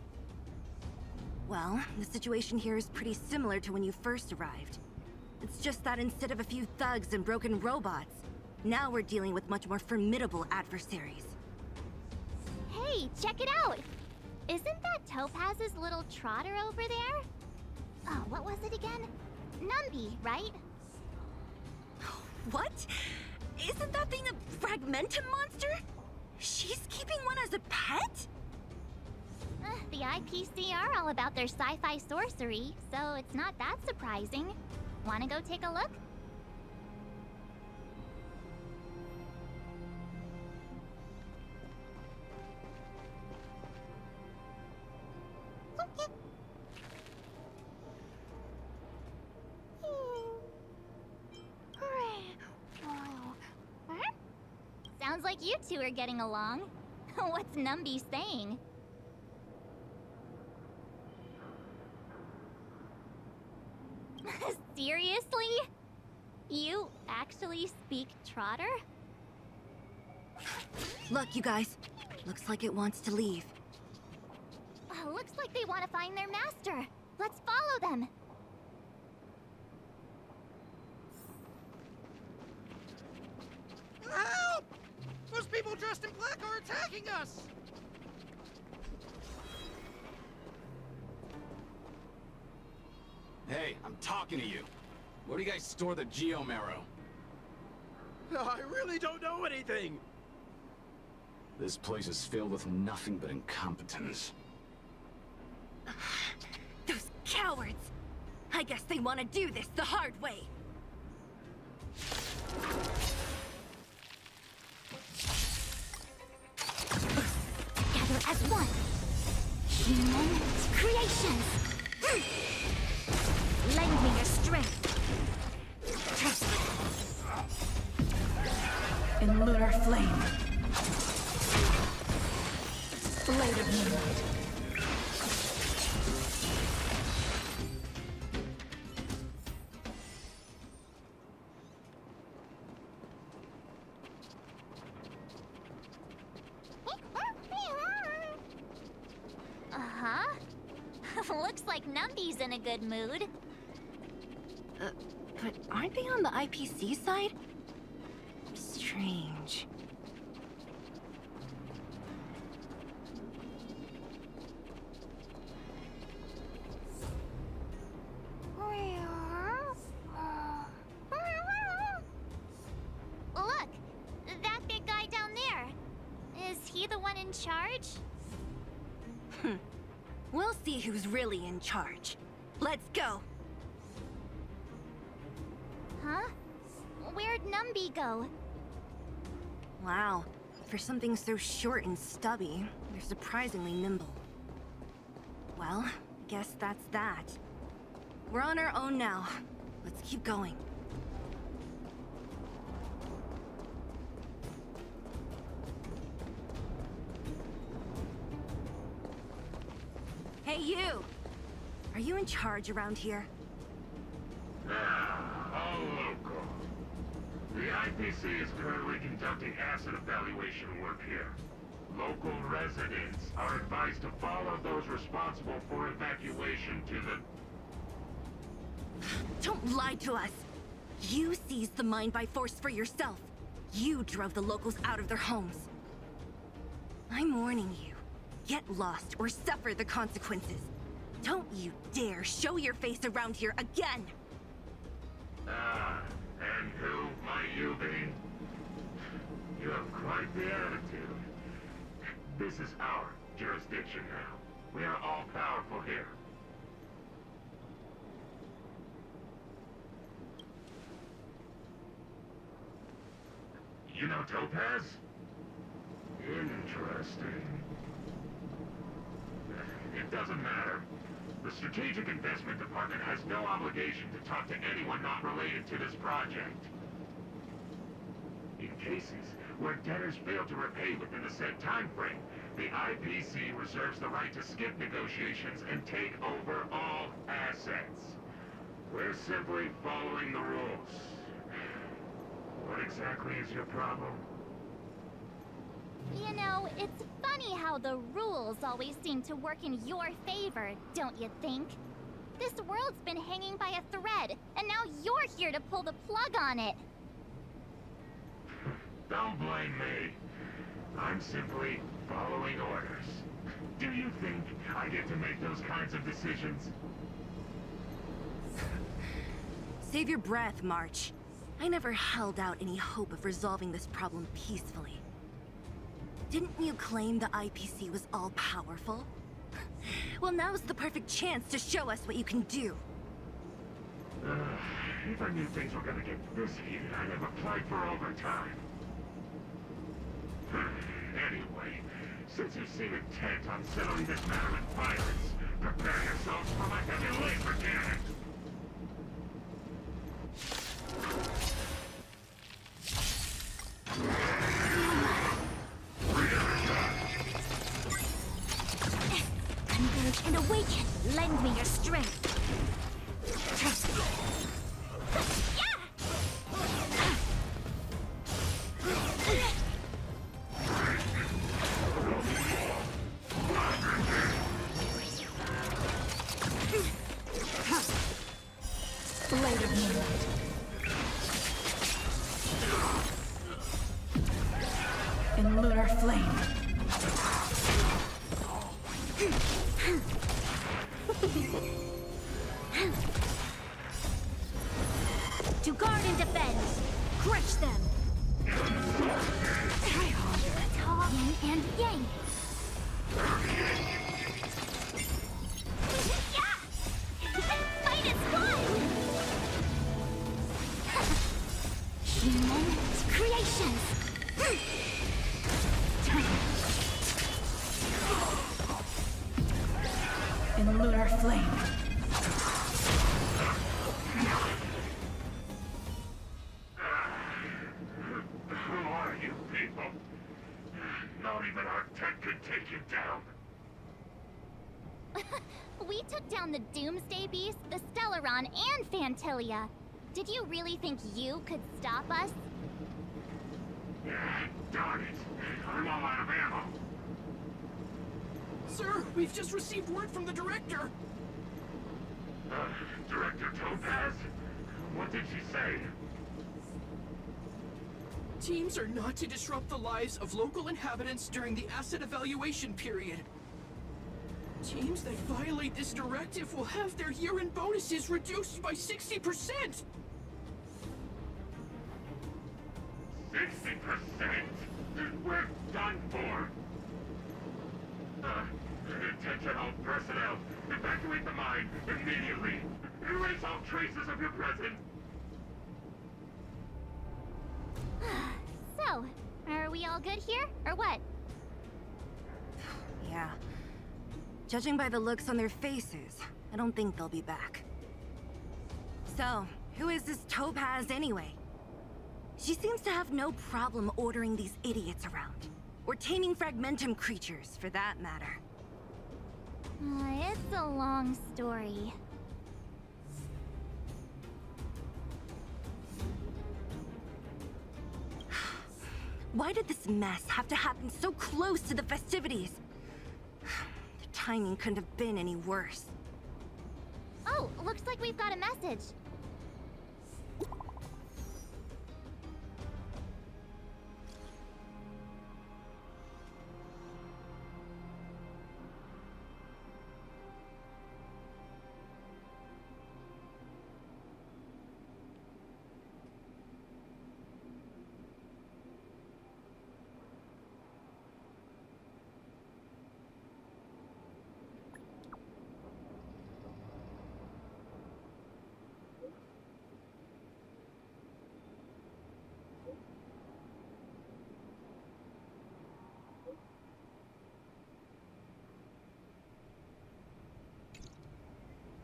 Well, the situation here is pretty similar to when you first arrived. It's just that instead of a few thugs and broken robots, now we're dealing with much more formidable adversaries. Hey, check it out! Isn't that Topaz's little trotter over there? Oh, what was it again? Numby, right? What? Isn't that thing a Fragmentum monster? She's keeping one as a pet? The IPC are all about their sci-fi sorcery, so it's not that surprising. Wanna go take a look? Sounds like you two are getting along. What's Numby saying? Seriously? You actually speak Trotter? Look, you guys. Looks like it wants to leave. Looks like they want to find their master. Let's follow them. Help! Those people dressed in black are attacking us! Hey, I'm talking to you. Where do you guys store the Geomarrow? I really don't know anything! This place is filled with nothing but incompetence. Those cowards! I guess they want to do this the hard way. Together as one. Human creations. Lend me your strength. In lunar flame. Blade of moonlight. Looks like Numby's in a good mood. But aren't they on the IPC side? Strange. Look! That big guy down there. Is he the one in charge? We'll see who's really in charge. Let's go! Huh? Where'd Numby go? Wow. For something so short and stubby, they're surprisingly nimble. Well, guess that's that. We're on our own now. Let's keep going. Hey, you! Are you in charge around here? All local. The IPC is currently conducting asset evaluation work here. Local residents are advised to follow those responsible for evacuation to the... Don't lie to us! You seized the mine by force for yourself. You drove the locals out of their homes. I'm warning you. Get lost or suffer the consequences. Don't you dare show your face around here again! And who might you be? You have quite the attitude. This is our jurisdiction now. We are all powerful here. You know Topaz? Interesting. It doesn't matter. The Strategic Investment Department has no obligation to talk to anyone not related to this project. In cases where debtors fail to repay within the said time frame, the IPC reserves the right to skip negotiations and take over all assets. We're simply following the rules. What exactly is your problem? You know, it's funny how the rules always seem to work in your favor, don't you think? This world's been hanging by a thread, and now you're here to pull the plug on it. Don't blame me. I'm simply following orders. Do you think I get to make those kinds of decisions? Save your breath, March. I never held out any hope of resolving this problem peacefully. Didn't you claim the IPC was all-powerful? Well, now's the perfect chance to show us what you can do. If I knew things were gonna get this heated, I'd have applied for overtime. Anyway, since you seem intent on settling this matter in violence, prepare yourselves for my heavy labor cannon. Re-energize. and awaken. Lend me your strength. Light of moonlight. In lunar flame. To guard and defend. Crush them. Yin and yang. Fight is fun! Human creations. In lunar flame. Who are you people? Not even our tech could take you down. We took down the Doomsday Beast, the Stellaron, and Fantilia. Did you really think you could stop us? Darn it. I'm all out of ammo. Sir, we've just received word from the director. Director Topaz? What did she say? Teams are not to disrupt the lives of local inhabitants during the asset evaluation period. Teams that violate this directive will have their year-end bonuses reduced by 60%! 60%? We're done for! Attention all personnel! Evacuate the mine immediately! Erase all traces of your presence! So, are we all good here, or what? Yeah. Judging by the looks on their faces, I don't think they'll be back. So, who is this Topaz anyway? She seems to have no problem ordering these idiots around. Or taming fragmentum creatures, for that matter. It's a long story. Why did this mess have to happen so close to the festivities? The timing couldn't have been any worse. Oh, looks like we've got a message.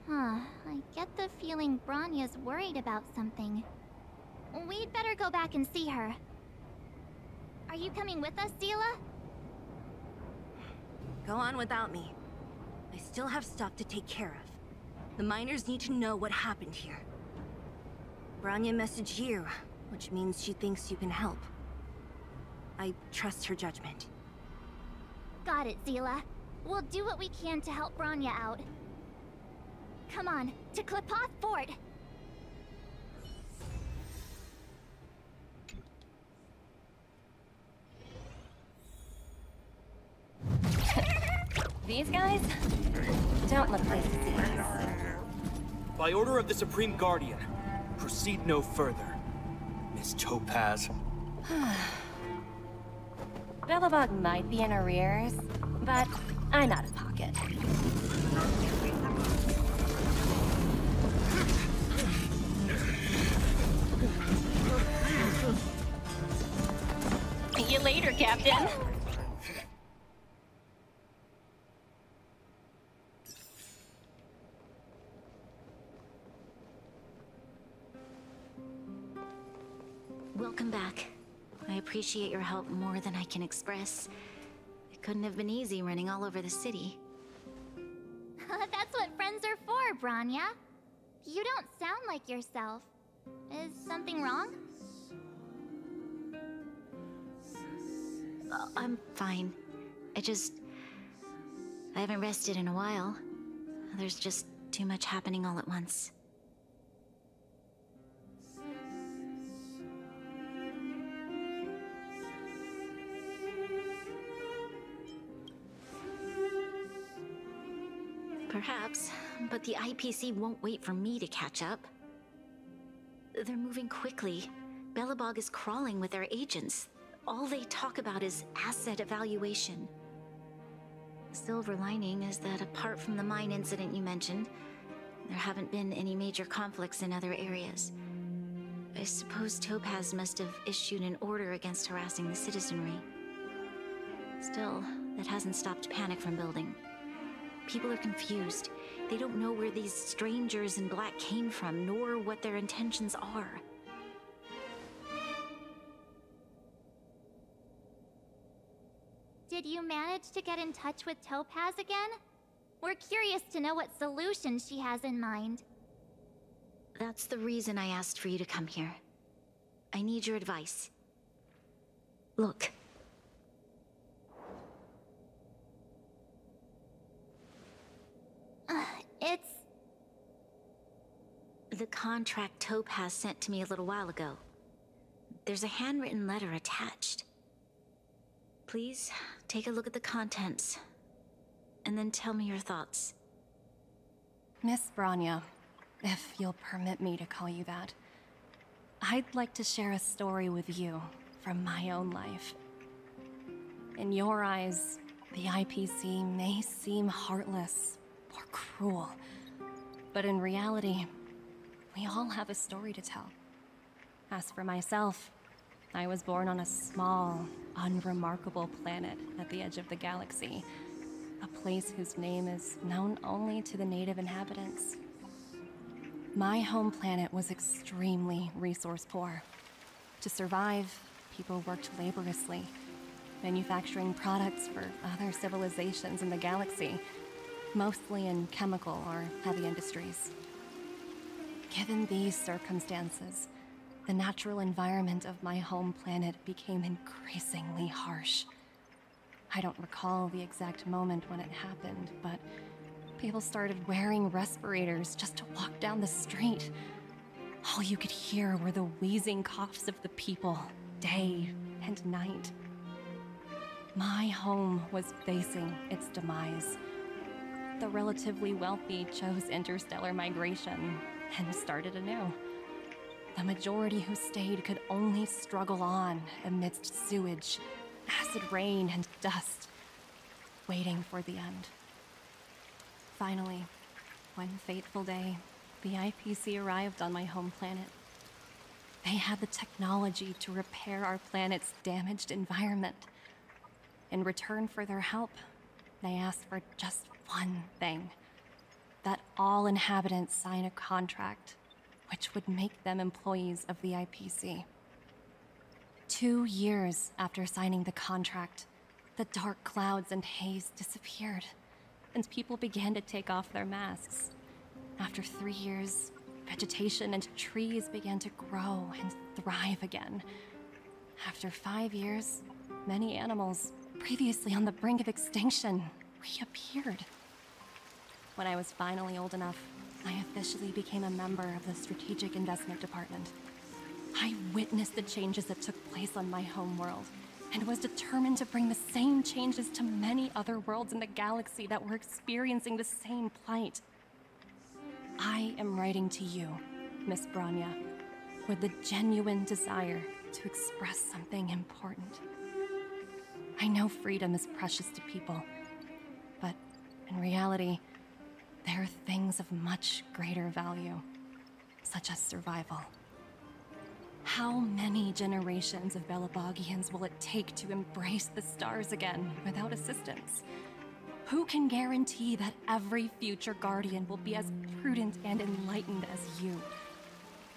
I get the feeling Bronya's worried about something. We'd better go back and see her. Are you coming with us, Zila? Go on without me. I still have stuff to take care of. The miners need to know what happened here. Bronya messaged you, which means she thinks you can help. I trust her judgment. Got it, Zila. We'll do what we can to help Bronya out. Come on, to Klipoth Fort! These guys don't look like disease. By order of the Supreme Guardian, proceed no further, Miss Topaz. Belobog might be in arrears, but I'm out of pocket. See you later, Captain. Welcome back. I appreciate your help more than I can express. It couldn't have been easy running all over the city. That's what friends are for, Branya. You don't sound like yourself. Is something wrong? I'm fine. I haven't rested in a while. There's just too much happening all at once. Perhaps, but the IPC won't wait for me to catch up. They're moving quickly. Belobog is crawling with their agents. All they talk about is asset evaluation. The silver lining is that apart from the mine incident you mentioned, there haven't been any major conflicts in other areas. I suppose Topaz must have issued an order against harassing the citizenry. Still, that hasn't stopped panic from building. People are confused. They don't know where these strangers in black came from, nor what their intentions are. Did you manage to get in touch with Topaz again? We're curious to know what solution she has in mind. That's the reason I asked for you to come here. I need your advice. Look. It's... The contract Topaz sent to me a little while ago. There's a handwritten letter attached. Please, take a look at the contents, and then tell me your thoughts. Miss Branya, if you'll permit me to call you that, I'd like to share a story with you from my own life. In your eyes, the IPC may seem heartless or cruel, but in reality, we all have a story to tell. As for myself, I was born on a small, unremarkable planet at the edge of the galaxy, a place whose name is known only to the native inhabitants. My home planet was extremely resource poor. To survive, people worked laboriously, manufacturing products for other civilizations in the galaxy, mostly in chemical or heavy industries. Given these circumstances, the natural environment of my home planet became increasingly harsh. I don't recall the exact moment when it happened, but people started wearing respirators just to walk down the street. All you could hear were the wheezing coughs of the people, day and night. My home was facing its demise. The relatively wealthy chose interstellar migration and started anew. The majority who stayed could only struggle on amidst sewage, acid rain, and dust, waiting for the end. Finally, one fateful day, the IPC arrived on my home planet. They had the technology to repair our planet's damaged environment. In return for their help, they asked for just one thing: that all inhabitants sign a contract which would make them employees of the IPC. 2 years after signing the contract, the dark clouds and haze disappeared, and people began to take off their masks. After 3 years, vegetation and trees began to grow and thrive again. After 5 years, many animals, previously on the brink of extinction, reappeared. When I was finally old enough, I officially became a member of the Strategic Investment Department. I witnessed the changes that took place on my home world, and was determined to bring the same changes to many other worlds in the galaxy that were experiencing the same plight. I am writing to you, Miss Branya, with the genuine desire to express something important. I know freedom is precious to people, but in reality, there are things of much greater value, such as survival. How many generations of Belobogians will it take to embrace the stars again without assistance? Who can guarantee that every future Guardian will be as prudent and enlightened as you?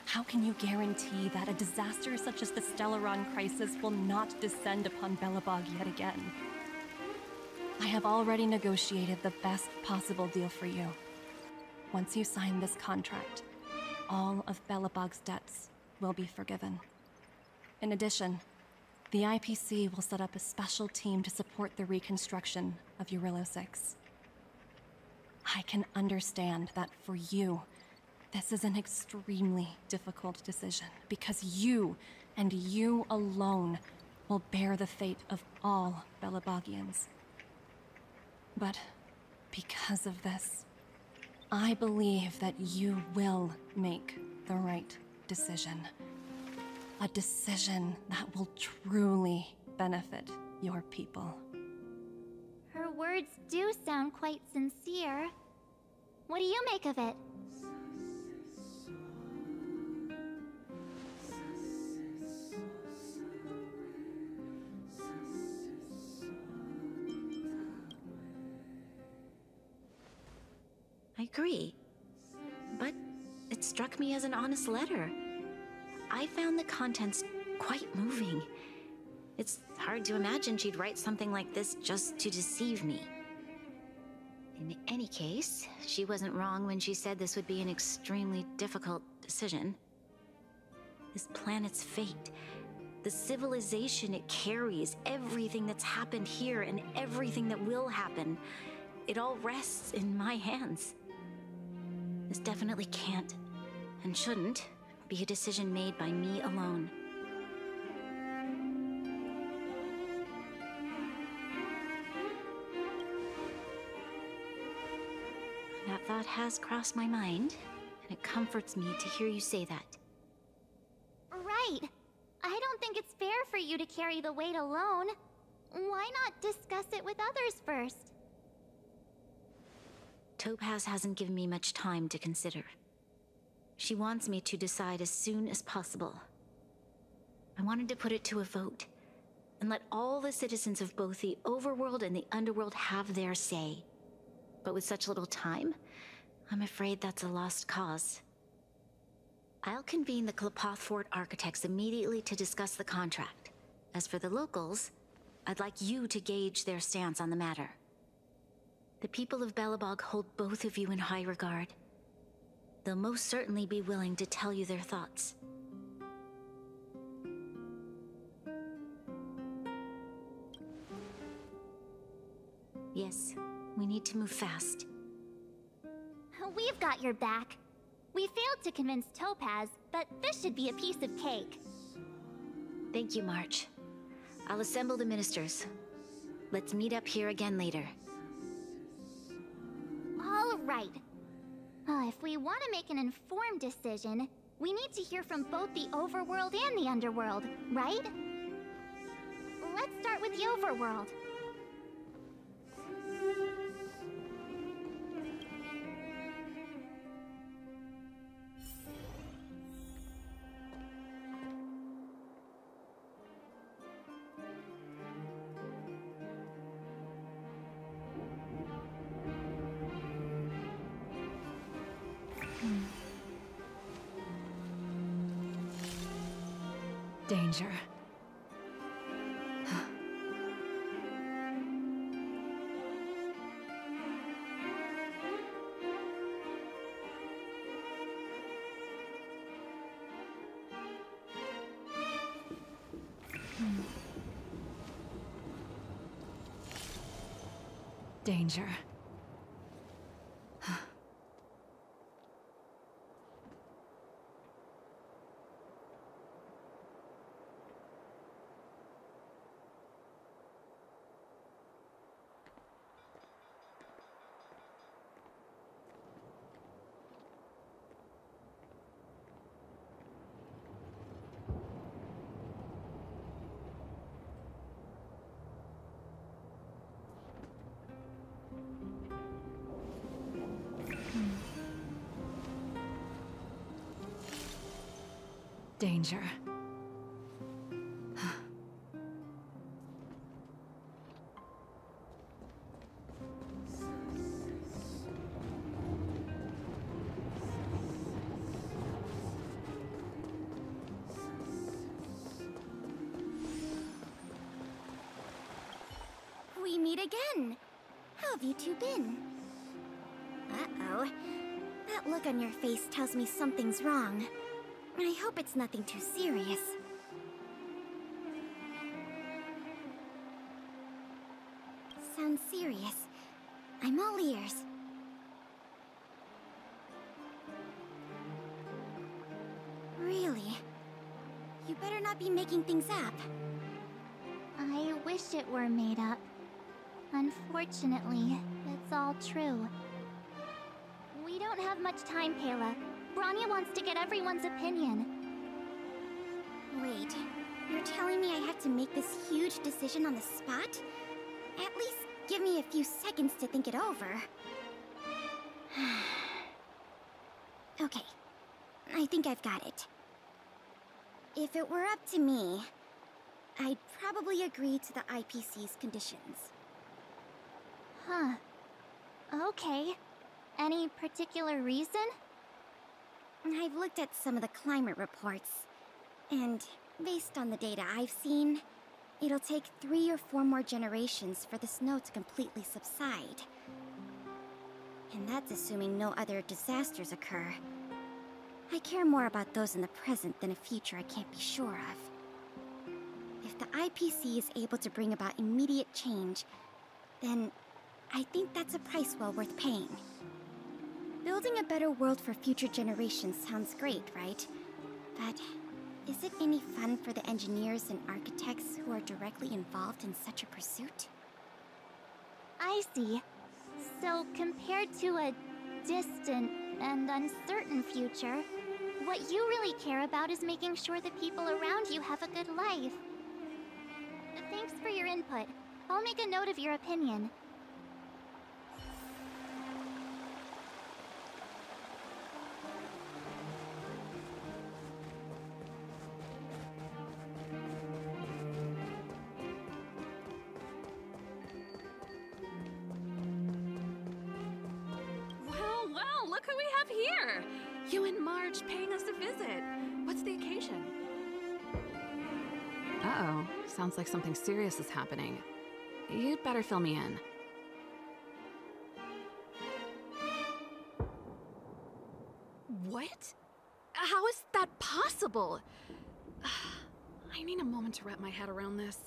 How can you guarantee that a disaster such as the Stellaron crisis will not descend upon Belobog yet again? I have already negotiated the best possible deal for you. Once you sign this contract, all of Belobog's debts will be forgiven. In addition, the IPC will set up a special team to support the reconstruction of Eurillo 6. I can understand that for you, this is an extremely difficult decision, because you, and you alone, will bear the fate of all Belobogians. But because of this, I believe that you will make the right decision. A decision that will truly benefit your people. Her words do sound quite sincere. What do you make of it? I agree. But it struck me as an honest letter. I found the contents quite moving. It's hard to imagine she'd write something like this just to deceive me. In any case, she wasn't wrong when she said this would be an extremely difficult decision. This planet's fate, the civilization it carries, everything that's happened here and everything that will happen, it all rests in my hands. This definitely can't, and shouldn't, be a decision made by me alone. That thought has crossed my mind, and it comforts me to hear you say that. Right. I don't think it's fair for you to carry the weight alone. Why not discuss it with others first? Topaz hasn't given me much time to consider. She wants me to decide as soon as possible. I wanted to put it to a vote, and let all the citizens of both the overworld and the underworld have their say. But with such little time, I'm afraid that's a lost cause. I'll convene the Klapoth Fort architects immediately to discuss the contract. As for the locals, I'd like you to gauge their stance on the matter. The people of Belobog hold both of you in high regard. They'll most certainly be willing to tell you their thoughts. Yes, we need to move fast. We've got your back. We failed to convince Topaz, but this should be a piece of cake. Thank you, March. I'll assemble the ministers. Let's meet up here again later. All right. If we want to make an informed decision, we need to hear from both the overworld and the underworld, right? Let's start with the overworld. Danger. Danger. Danger. We meet again. How have you two been? Uh-oh. That look on your face tells me something's wrong. I hope it's nothing too serious. Sounds serious. I'm all ears. Really? You better not be making things up. I wish it were made up. Unfortunately, it's all true. We don't have much time, Kayla. Branya wants to get everyone's opinion. Wait, you're telling me I have to make this huge decision on the spot? At least give me a few seconds to think it over. Okay, I think I've got it. If it were up to me, I'd probably agree to the IPC's conditions. Huh. Okay. Any particular reason? I've looked at some of the climate reports, and based on the data I've seen, it'll take 3 or 4 more generations for the snow to completely subside. And that's assuming no other disasters occur. I care more about those in the present than a future I can't be sure of. If the IPC is able to bring about immediate change, then I think that's a price well worth paying. Building a better world for future generations sounds great, right? But is it any fun for the engineers and architects who are directly involved in such a pursuit? I see. So compared to a distant and uncertain future, what you really care about is making sure the people around you have a good life. Thanks for your input. I'll make a note of your opinion. Well, look who we have here! You and Marge paying us a visit. What's the occasion? Uh-oh. Sounds like something serious is happening. You'd better fill me in. What? How is that possible? I need a moment to wrap my head around this.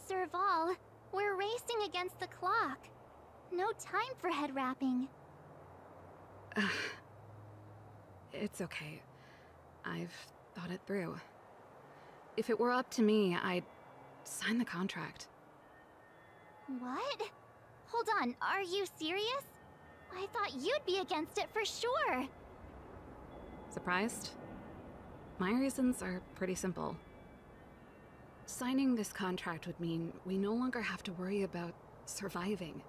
Serval, we're racing against the clock. No time for head wrapping. It's okay. I've thought it through. If it were up to me, I'd sign the contract. What? Hold on, are you serious? I thought you'd be against it for sure. Surprised? My reasons are pretty simple. Signing this contract would mean we no longer have to worry about surviving.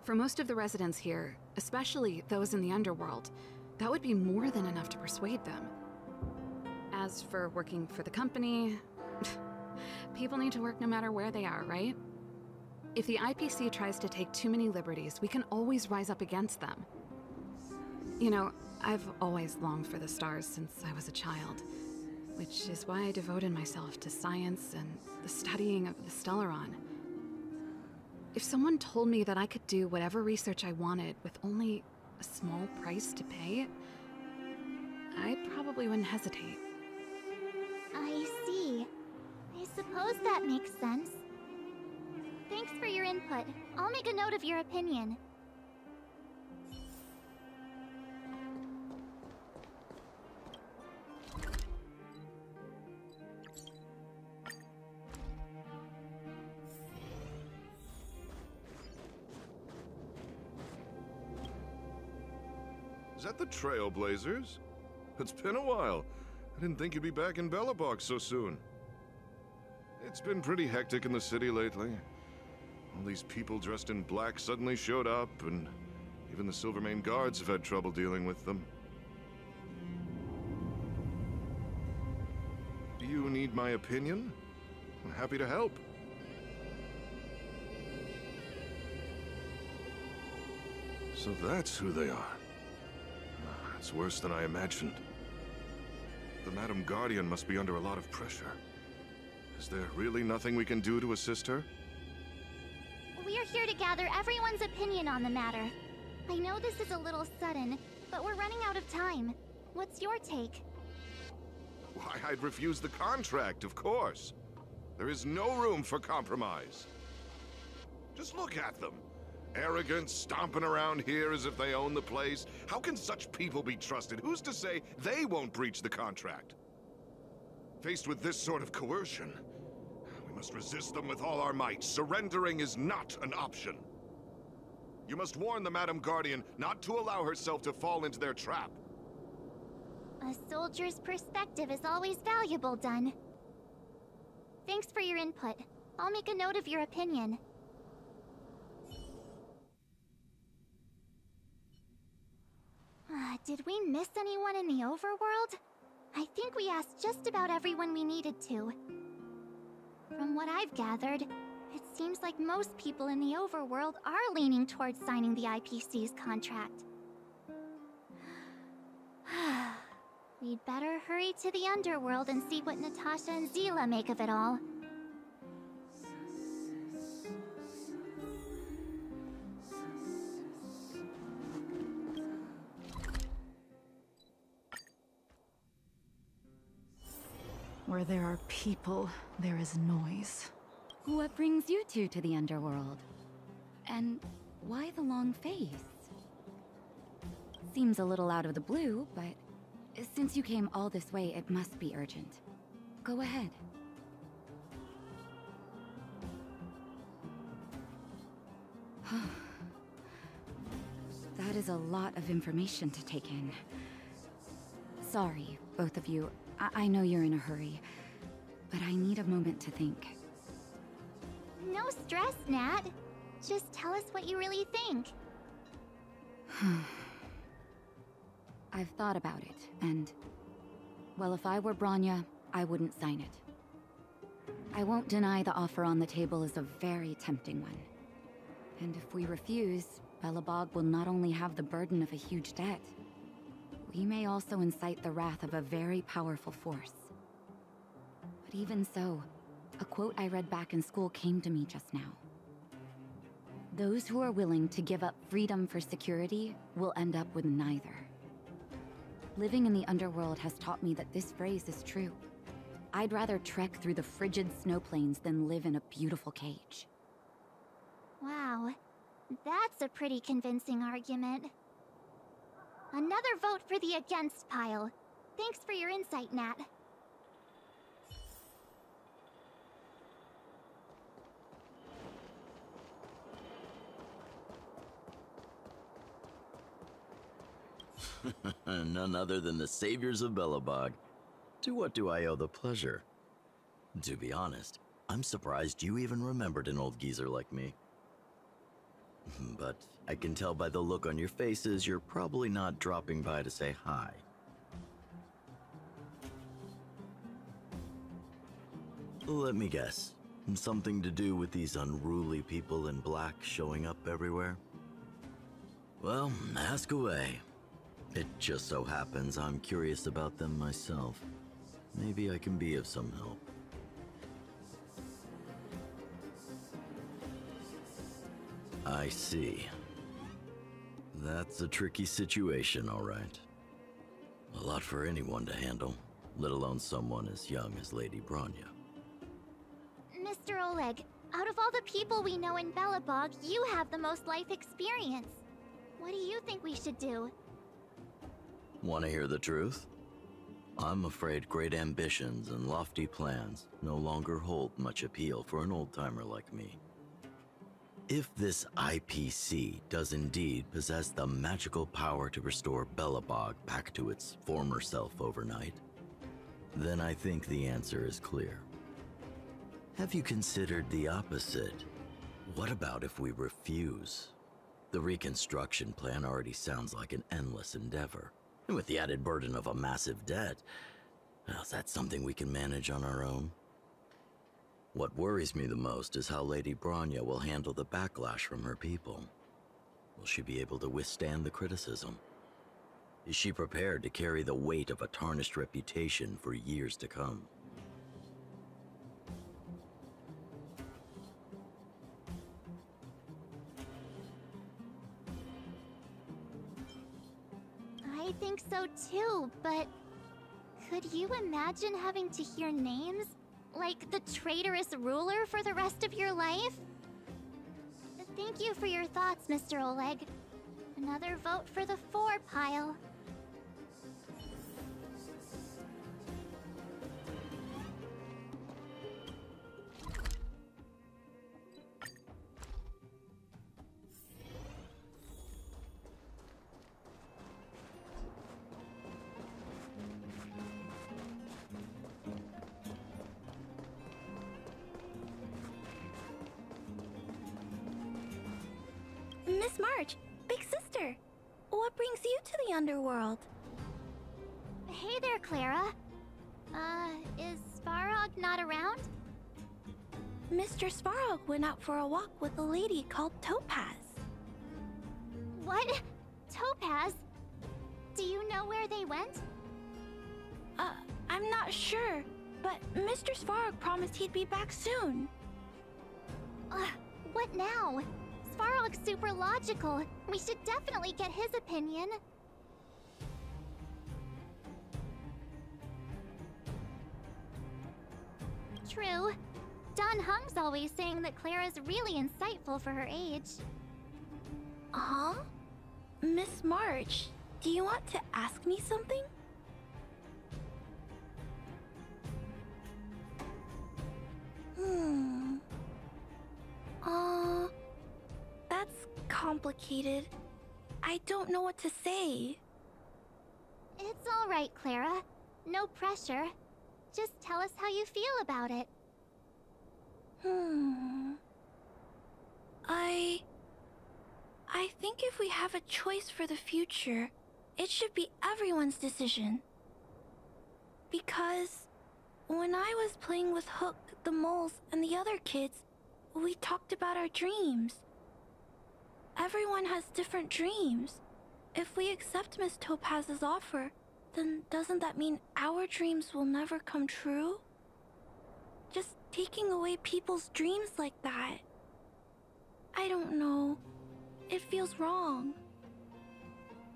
For most of the residents here, especially those in the underworld, that would be more than enough to persuade them. As for working for the company, people need to work no matter where they are, right? If the IPC tries to take too many liberties, we can always rise up against them. You know, I've always longed for the stars since I was a child, which is why I devoted myself to science and the studying of the Stellaron. If someone told me that I could do whatever research I wanted with only a small price to pay, I probably wouldn't hesitate. I see. I suppose that makes sense. Thanks for your input. I'll make a note of your opinion. Is that the Trailblazers? It's been a while. I didn't think you'd be back in Belobog so soon. It's been pretty hectic in the city lately. All these people dressed in black suddenly showed up, and even the Silvermane guards have had trouble dealing with them. Do you need my opinion? I'm happy to help. So that's who they are. It's worse than I imagined. The Madam Guardian must be under a lot of pressure. Is there really nothing we can do to assist her? We're here to gather everyone's opinion on the matter. I know this is a little sudden, but we're running out of time. What's your take? Why, I'd refuse the contract, of course. There is no room for compromise. Just look at them. Arrogant, stomping around here as if they own the place. How can such people be trusted? Who's to say they won't breach the contract? Faced with this sort of coercion, we must resist them with all our might. Surrendering is not an option. You must warn the Madam Guardian not to allow herself to fall into their trap. A soldier's perspective is always valuable, Dunn. Thanks for your input. I'll make a note of your opinion. Did we miss anyone in the overworld? I think we asked just about everyone we needed to. From what I've gathered, it seems like most people in the overworld are leaning towards signing the IPC's contract. We'd better hurry to the underworld and see what Natasha and Zila make of it all. Where there are people, there is noise. What brings you two to the underworld? And why the long face? Seems a little out of the blue, but since you came all this way, it must be urgent. Go ahead. That is a lot of information to take in. Sorry, both of you. I know you're in a hurry, but I need a moment to think. No stress, Nat. Just tell us what you really think. I've thought about it, and... well, if I were Bronya, I wouldn't sign it. I won't deny the offer on the table is a very tempting one. And if we refuse, Belobog will not only have the burden of a huge debt, we may also incite the wrath of a very powerful force. But even so, a quote I read back in school came to me just now. Those who are willing to give up freedom for security will end up with neither. Living in the underworld has taught me that this phrase is true. I'd rather trek through the frigid snow plains than live in a beautiful cage. Wow, that's a pretty convincing argument. Another vote for the against pile. Thanks for your insight, Nat. None other than the saviors of Belobog. To what do I owe the pleasure? To be honest, I'm surprised you even remembered an old geezer like me. But I can tell by the look on your faces you're probably not dropping by to say hi. Let me guess. Something to do with these unruly people in black showing up everywhere? Well, ask away. It just so happens I'm curious about them myself. Maybe I can be of some help. I see. That's a tricky situation, all right. A lot for anyone to handle, let alone someone as young as Lady Bronya. Mr. Oleg, out of all the people we know in Belobog, you have the most life experience. What do you think we should do? Want to hear the truth? I'm afraid great ambitions and lofty plans no longer hold much appeal for an old-timer like me. If this IPC does indeed possess the magical power to restore Belobog back to its former self overnight, then I think the answer is clear. Have you considered the opposite? What about if we refuse? The reconstruction plan already sounds like an endless endeavor. And with the added burden of a massive debt, well, is that something we can manage on our own? What worries me the most is how Lady Bronya will handle the backlash from her people. Will she be able to withstand the criticism? Is she prepared to carry the weight of a tarnished reputation for years to come? I think so too, but could you imagine having to hear names? Like the traitorous ruler for the rest of your life? Thank you for your thoughts, Mr. Oleg. Another vote for the 4 pile. Miss March, big sister, what brings you to the underworld? Hey there, Clara. Is Svarog not around? Mr. Svarog went out for a walk with a lady called Topaz. What? Topaz? Do you know where they went? I'm not sure, but Mr. Svarog promised he'd be back soon. What now? Svarog's super logical. We should definitely get his opinion. True. Don Hung's always saying that Clara's really insightful for her age. Huh? Miss March, do you want to ask me something? That's complicated. I don't know what to say. It's all right, Clara. No pressure. Just tell us how you feel about it. I think if we have a choice for the future, it should be everyone's decision. Because when I was playing with Hook, the moles, and the other kids, we talked about our dreams. Everyone has different dreams. If we accept Miss Topaz's offer, then doesn't that mean our dreams will never come true? Just taking away people's dreams like that. I don't know. It feels wrong.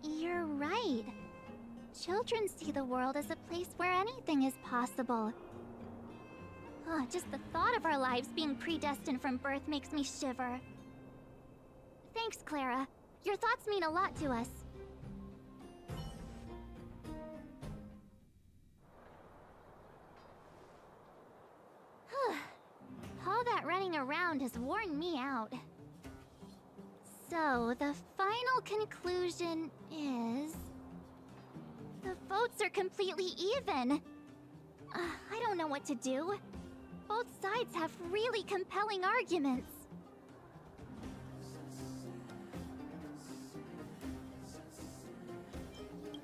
You're right. Children see the world as a place where anything is possible. Just the thought of our lives being predestined from birth makes me shiver. Thanks, Clara. Your thoughts mean a lot to us. All that running around has worn me out. So, the final conclusion is... the votes are completely even. I don't know what to do. Both sides have really compelling arguments.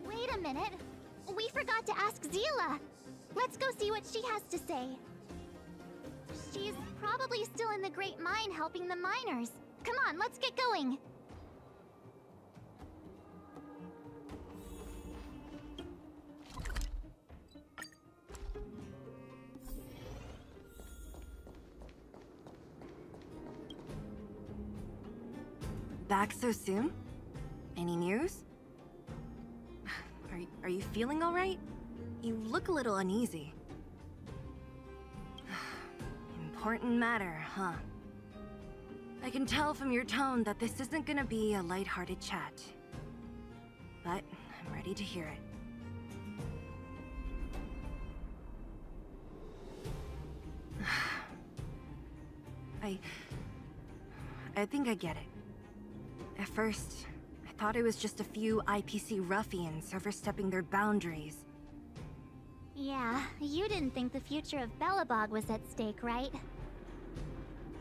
Wait a minute. We forgot to ask Zila. Let's go see what she has to say. She's probably still in the Great Mine helping the miners. Come on, let's get going. Back so soon? Any news? Are you feeling all right? You look a little uneasy. Important matter, huh? I can tell from your tone that this isn't gonna be a lighthearted chat. But I'm ready to hear it. I think I get it. At first, I thought it was just a few IPC ruffians overstepping their boundaries. Yeah, you didn't think the future of Belobog was at stake, right?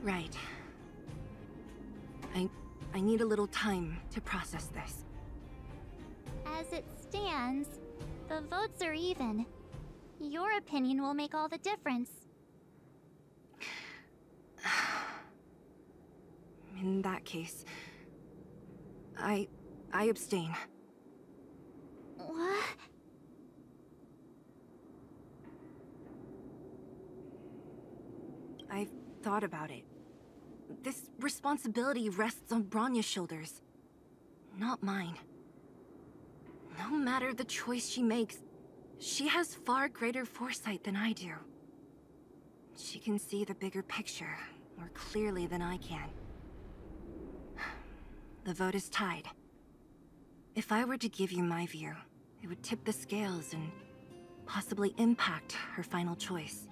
Right. I need a little time to process this. As it stands, the votes are even. Your opinion will make all the difference. In that case, I abstain. What? I've thought about it. This responsibility rests on Bronya's shoulders, not mine. No matter the choice she makes, she has far greater foresight than I do. She can see the bigger picture more clearly than I can. The vote is tied. If I were to give you my view, it would tip the scales and possibly impact her final choice.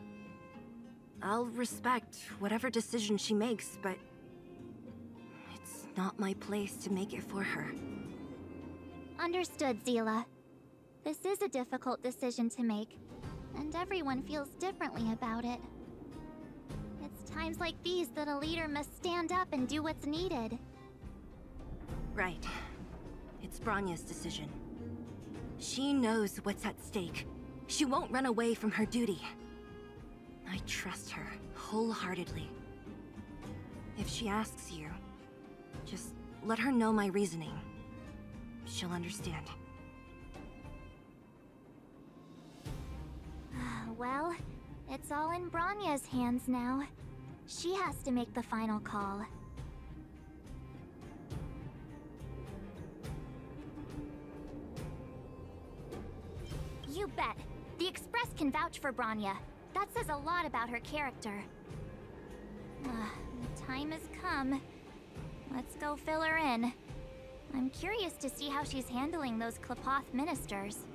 I'll respect whatever decision she makes, but it's not my place to make it for her. Understood, Zila. This is a difficult decision to make, and everyone feels differently about it. It's times like these that a leader must stand up and do what's needed. Right. It's Bronya's decision. She knows what's at stake. She won't run away from her duty. I trust her wholeheartedly. If she asks you, just let her know my reasoning. She'll understand. Well, it's all in Bronya's hands now. She has to make the final call. You bet. The Express can vouch for Bronya. That says a lot about her character. The time has come. Let's go fill her in. I'm curious to see how she's handling those Klapoth ministers.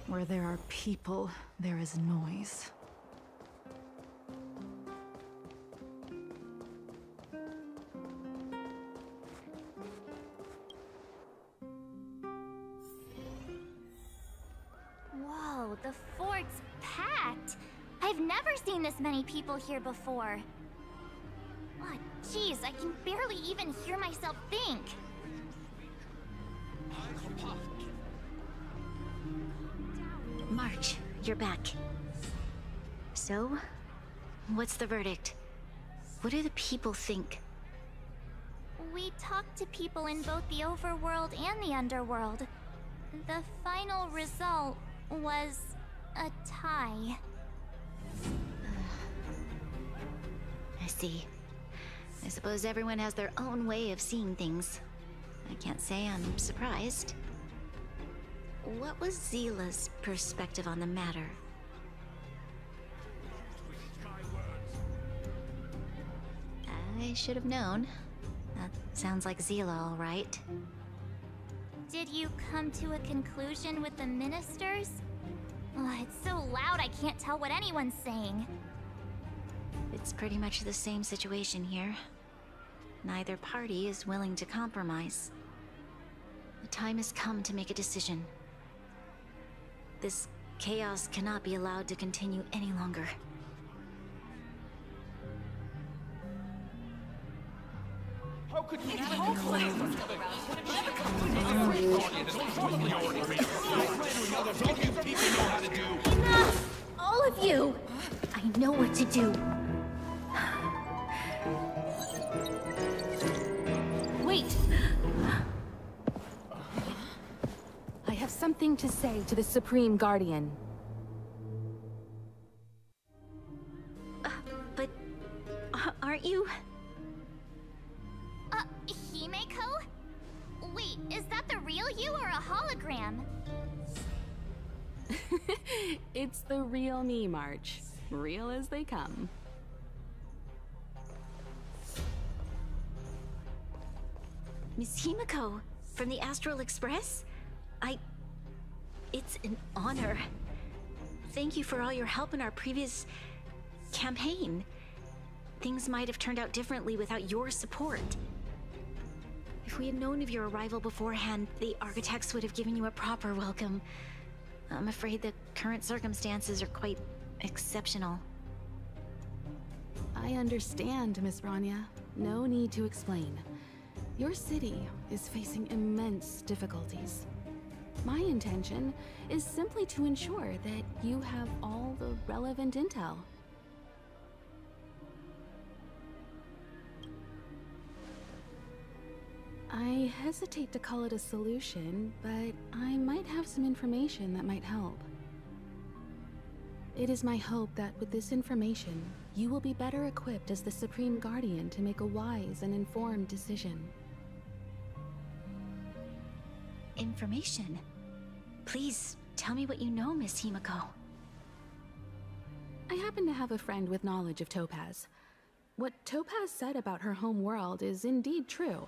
Where there are people, there is noise. Whoa, the fort's packed! I've never seen this many people here before. Oh, jeez, I can barely even hear myself think. March, you're back. So, what's the verdict? What do the people think? We talked to people in both the overworld and the underworld. The final result was a tie. I see. I suppose everyone has their own way of seeing things. I can't say I'm surprised. What was Zila's perspective on the matter? I should have known. That sounds like Zila, all right. Did you come to a conclusion with the ministers? Oh, it's so loud I can't tell what anyone's saying. It's pretty much the same situation here. Neither party is willing to compromise. The time has come to make a decision. This chaos cannot be allowed to continue any longer. How could you Enough! All of you! I know what to do. Wait! I have something to say to the Supreme Guardian. But aren't you? Himeko? Wait, is that the real you or a hologram? It's the real me, March. Real as they come. Miss Himeko, from the Astral Express? It's an honor. Thank you for all your help in our previous campaign. Things might have turned out differently without your support. If we had known of your arrival beforehand, the architects would have given you a proper welcome. I'm afraid the current circumstances are quite exceptional. I understand, Miss Bronya. No need to explain. Your city is facing immense difficulties. My intention is simply to ensure that you have all the relevant intel. I hesitate to call it a solution, but I might have some information that might help. It is my hope that with this information, you will be better equipped as the Supreme Guardian to make a wise and informed decision. Information? Please, tell me what you know, Miss Himiko. I happen to have a friend with knowledge of Topaz. What Topaz said about her home world is indeed true,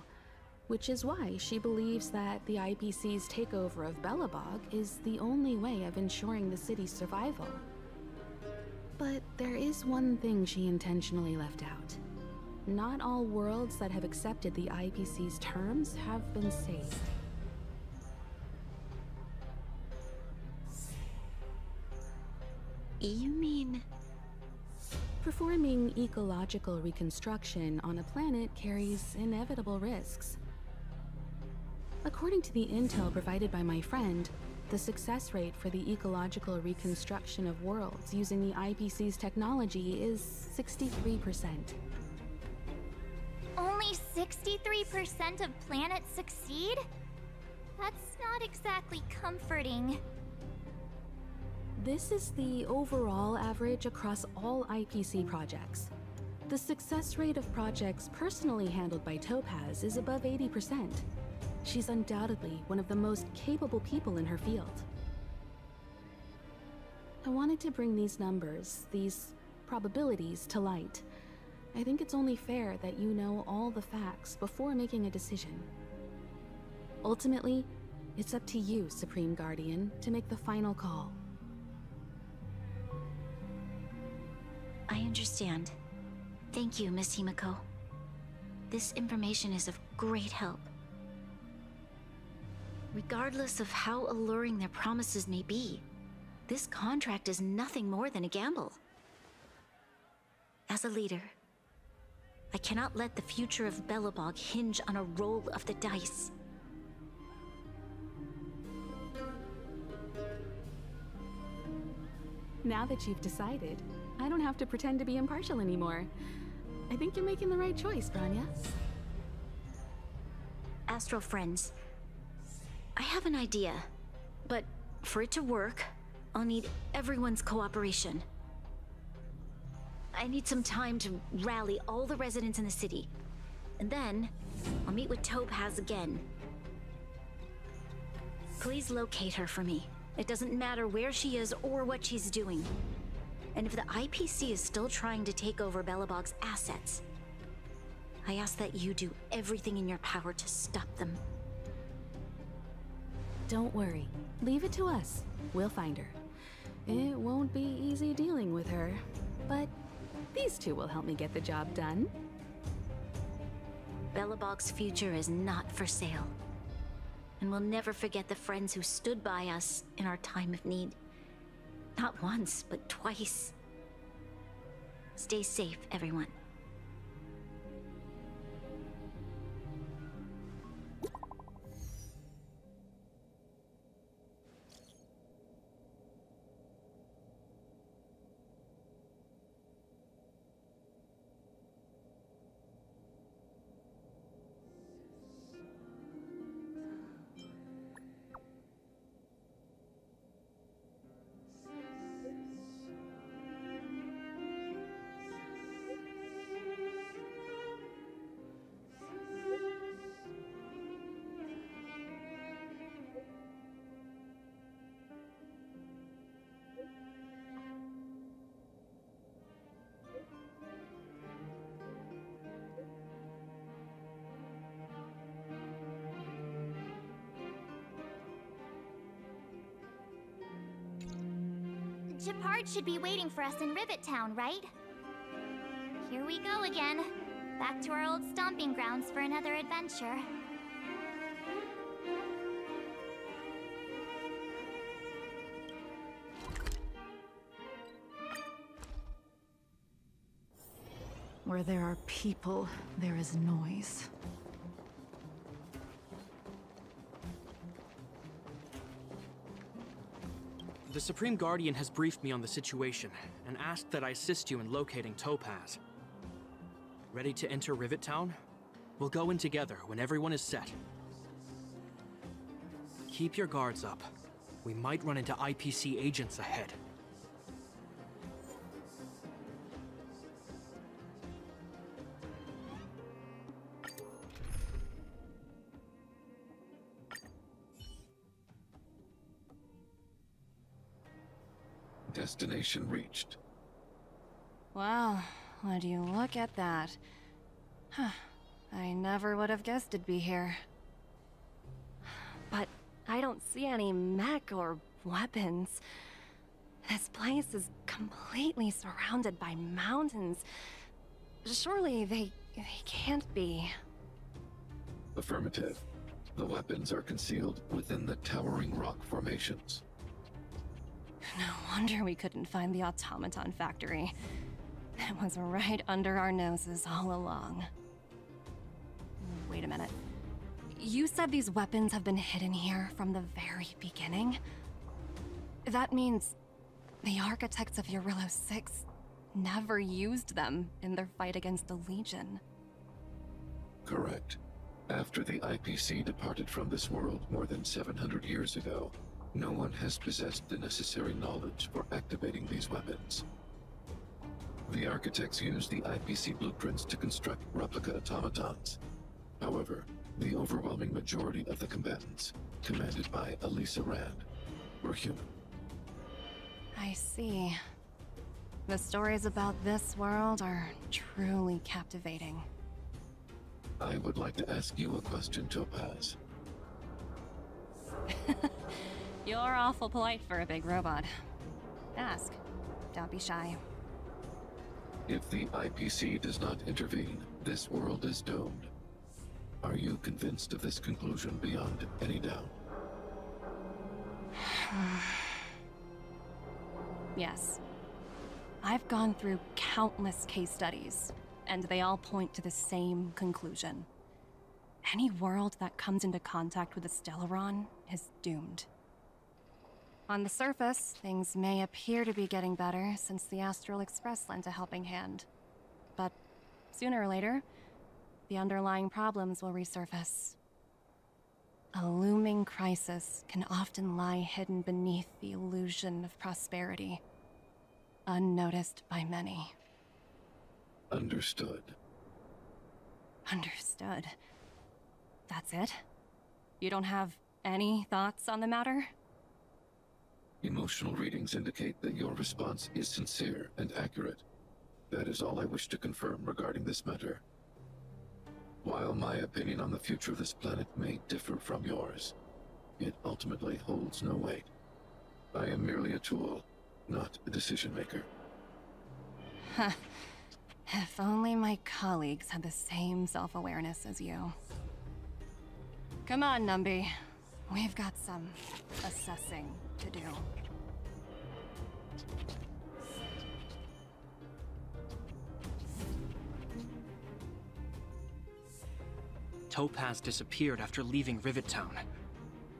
which is why she believes that the IPC's takeover of Belobog is the only way of ensuring the city's survival. But there is one thing she intentionally left out. Not all worlds that have accepted the IPC's terms have been saved. You mean... Performing ecological reconstruction on a planet carries inevitable risks. According to the intel provided by my friend, the success rate for the ecological reconstruction of worlds using the IPC's technology is 63%. Only 63% of planets succeed? That's not exactly comforting. This is the overall average across all IPC projects. The success rate of projects personally handled by Topaz is above 80%. She's undoubtedly one of the most capable people in her field. I wanted to bring these numbers, these probabilities, to light. I think it's only fair that you know all the facts before making a decision. Ultimately, it's up to you, Supreme Guardian, to make the final call. I understand. Thank you, Miss Himiko. This information is of great help. Regardless of how alluring their promises may be, this contract is nothing more than a gamble. As a leader, I cannot let the future of Belobog hinge on a roll of the dice. Now that you've decided, I don't have to pretend to be impartial anymore. I think you're making the right choice, Bronya. Astral friends, I have an idea, but for it to work, I'll need everyone's cooperation. I need some time to rally all the residents in the city, and then I'll meet with Topaz again. Please locate her for me. It doesn't matter where she is or what she's doing. And if the IPC is still trying to take over Belobog's assets, I ask that you do everything in your power to stop them. Don't worry. Leave it to us. We'll find her. It won't be easy dealing with her, but these two will help me get the job done. Belobog's future is not for sale. And we'll never forget the friends who stood by us in our time of need. Not once, but twice. Stay safe, everyone. Gepard should be waiting for us in Rivet Town, right? Here we go again. Back to our old stomping grounds for another adventure. Where there are people, there is noise. The Supreme Guardian has briefed me on the situation and asked that I assist you in locating Topaz. Ready to enter Rivet Town? We'll go in together when everyone is set. Keep your guards up. We might run into IPC agents ahead. Destination reached. Wow, would you look at that? Huh. I never would have guessed it'd be here. But I don't see any mech or weapons. This place is completely surrounded by mountains. Surely they can't be. Affirmative. The weapons are concealed within the towering rock formations. No wonder we couldn't find the automaton factory. It was right under our noses all along. Wait a minute. You said these weapons have been hidden here from the very beginning? That means the architects of Eurillo 6 never used them in their fight against the Legion. Correct. After the IPC departed from this world more than 700 years ago, no one has possessed the necessary knowledge for activating these weapons. The architects used the IPC blueprints to construct replica automatons. However, the overwhelming majority of the combatants, commanded by Elisa Rand, were human. I see. The stories about this world are truly captivating. I would like to ask you a question, Topaz. You're awful polite for a big robot. Ask. Don't be shy. If the IPC does not intervene, this world is doomed. Are you convinced of this conclusion beyond any doubt? Yes. I've gone through countless case studies, and they all point to the same conclusion. Any world that comes into contact with a Stellaron is doomed. On the surface, things may appear to be getting better since the Astral Express lent a helping hand. But sooner or later, the underlying problems will resurface. A looming crisis can often lie hidden beneath the illusion of prosperity, unnoticed by many. Understood. Understood. That's it? You don't have any thoughts on the matter? Emotional readings indicate that your response is sincere and accurate. That is all I wish to confirm regarding this matter. While my opinion on the future of this planet may differ from yours, it ultimately holds no weight. I am merely a tool, not a decision maker. Huh. If only my colleagues had the same self-awareness as you. Come on, Numby. We've got some assessing to do. Topaz disappeared after leaving Rivet Town.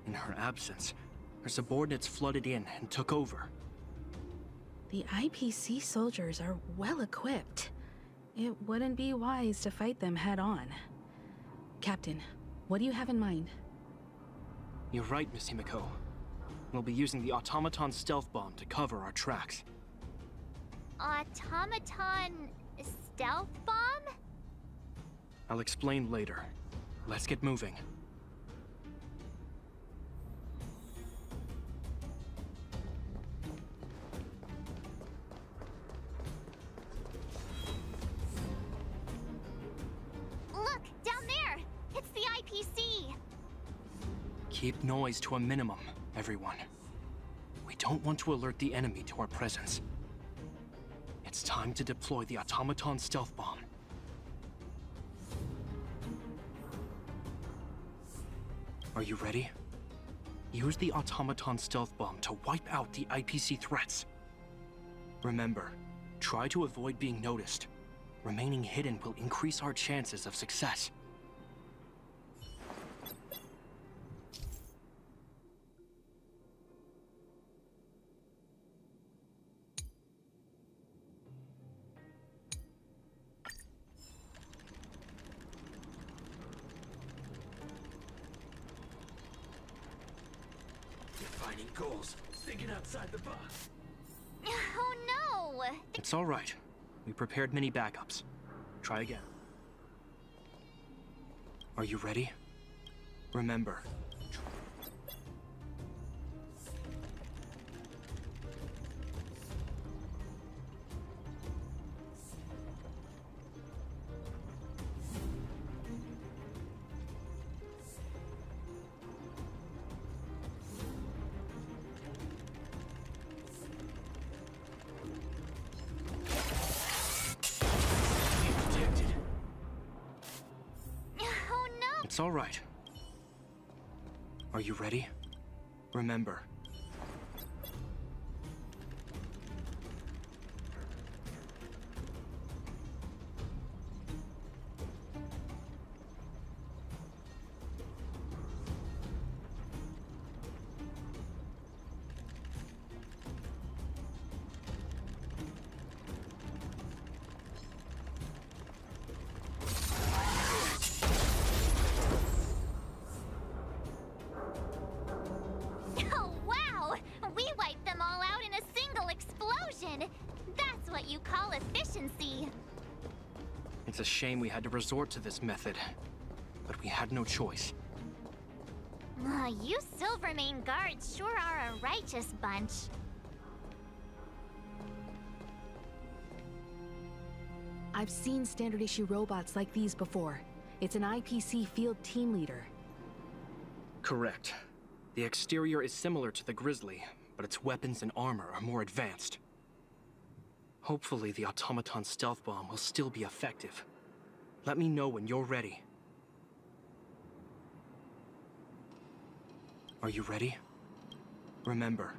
In her absence, her subordinates flooded in and took over. The IPC soldiers are well equipped. It wouldn't be wise to fight them head on. Captain, what do you have in mind? You're right, Miss Himiko. We'll be using the automaton stealth bomb to cover our tracks. Automaton stealth bomb? I'll explain later. Let's get moving. Look, down there! It's the IPC! Keep noise to a minimum, everyone. We don't want to alert the enemy to our presence. It's time to deploy the automaton stealth bomb. Are you ready? Use the automaton stealth bomb to wipe out the IPC threats. Remember, try to avoid being noticed. Remaining hidden will increase our chances of success. Defining goals, thinking outside the box. Oh no! It's all right. We prepared many backups. Try again. Are you ready? Remember. It's all right. Are you ready? Remember. Oh, wow! We wiped them all out in a single explosion! That's what you call efficiency! It's a shame we had to resort to this method, but we had no choice. You Silvermane guards sure are a righteous bunch. I've seen standard issue robots like these before. It's an IPC field team leader. Correct. The exterior is similar to the Grizzly, but its weapons and armor are more advanced. Hopefully the automaton stealth bomb will still be effective. Let me know when you're ready. Are you ready? Remember.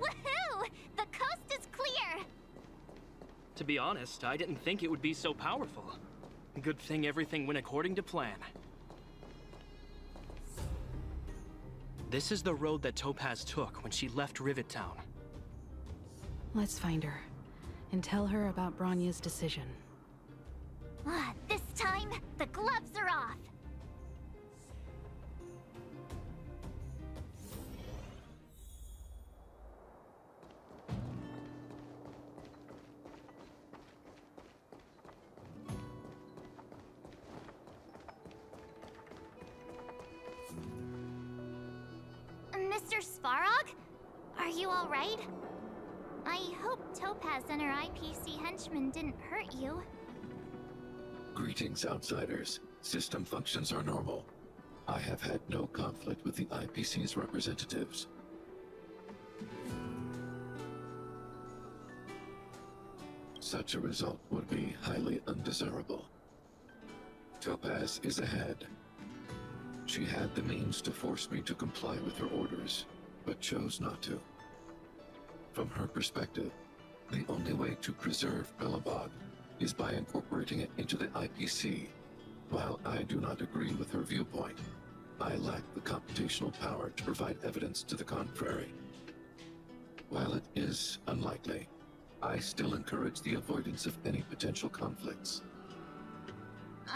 Woohoo! The coast is clear! To be honest, I didn't think it would be so powerful. Good thing everything went according to plan. This is the road that Topaz took when she left Rivet Town. Let's find her and tell her about Bronya's decision. This time, the gloves are off! Mr. Svarog? Are you all right? I hope Topaz and her IPC henchmen didn't hurt you. Greetings, outsiders. System functions are normal. I have had no conflict with the IPC's representatives. Such a result would be highly undesirable. Topaz is ahead. She had the means to force me to comply with her orders, but chose not to. From her perspective, the only way to preserve Belobog is by incorporating it into the IPC. While I do not agree with her viewpoint, I lack the computational power to provide evidence to the contrary. While it is unlikely, I still encourage the avoidance of any potential conflicts.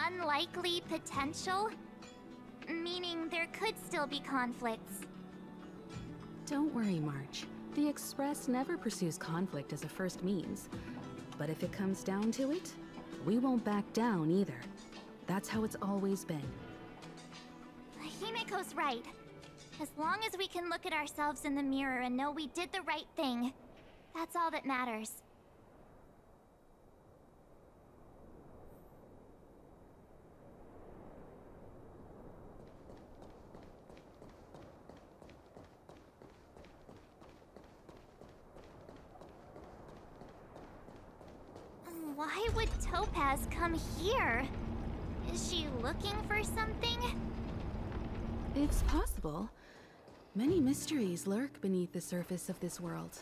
Unlikely potential? Meaning there could still be conflicts. Don't worry, March. The Express never pursues conflict as a first means. But if it comes down to it, we won't back down either. That's how it's always been. Himiko's right. As long as we can look at ourselves in the mirror and know we did the right thing, that's all that matters. Why would Topaz come here? Is she looking for something? It's possible. Many mysteries lurk beneath the surface of this world.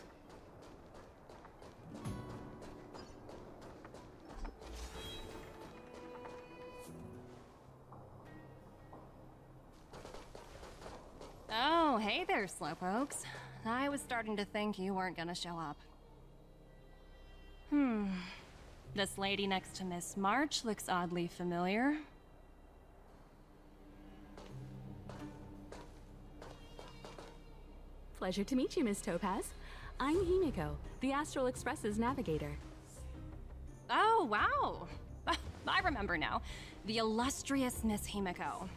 Oh, hey there, Slowpokes. I was starting to think you weren't gonna show up. This lady next to Miss March looks oddly familiar. Pleasure to meet you, Miss Topaz. I'm Himiko, the Astral Express's navigator. Oh, wow! I remember now. The illustrious Miss Himiko.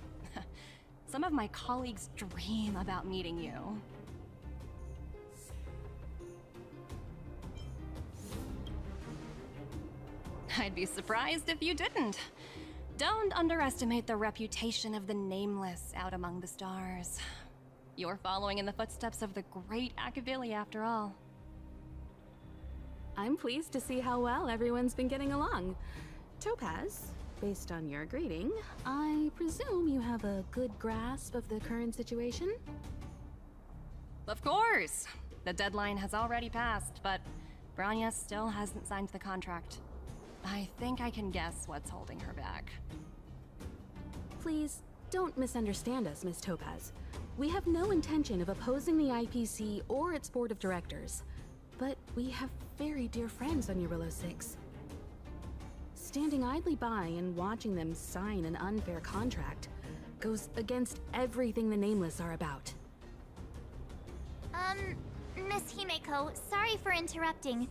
Some of my colleagues dream about meeting you. I'd be surprised if you didn't. Don't underestimate the reputation of the Nameless out among the stars. You're following in the footsteps of the great Akavili, after all. I'm pleased to see how well everyone's been getting along. Topaz, based on your greeting, I presume you have a good grasp of the current situation? Of course! The deadline has already passed, but Bronya still hasn't signed the contract. I think I can guess what's holding her back. Please, don't misunderstand us, Miss Topaz. We have no intention of opposing the IPC or its board of directors, but we have very dear friends on Eurillo 6. Standing idly by and watching them sign an unfair contract goes against everything the Nameless are about. Miss Himeko, sorry for interrupting,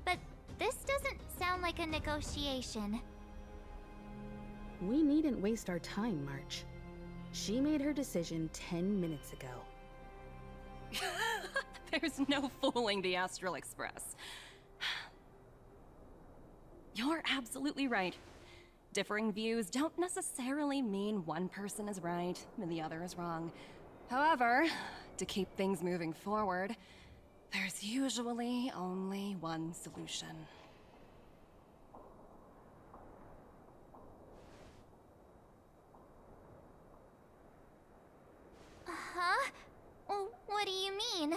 but this doesn't sound like a negotiation. We needn't waste our time, March. She made her decision 10 minutes ago. There's no fooling the Astral Express. You're absolutely right. Differing views don't necessarily mean one person is right and the other is wrong. However, to keep things moving forward, there's usually only one solution. Huh? What do you mean?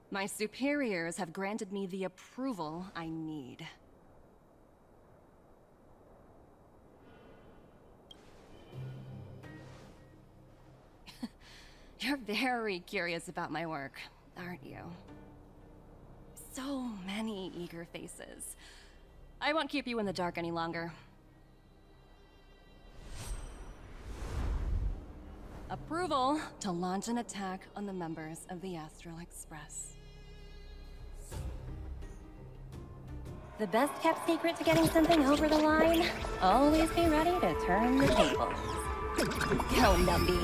My superiors have granted me the approval I need. You're very curious about my work, aren't you? So many eager faces. I won't keep you in the dark any longer. Approval to launch an attack on the members of the Astral Express. The best kept secret to getting something over the line? Always be ready to turn the tables. Go, Numby.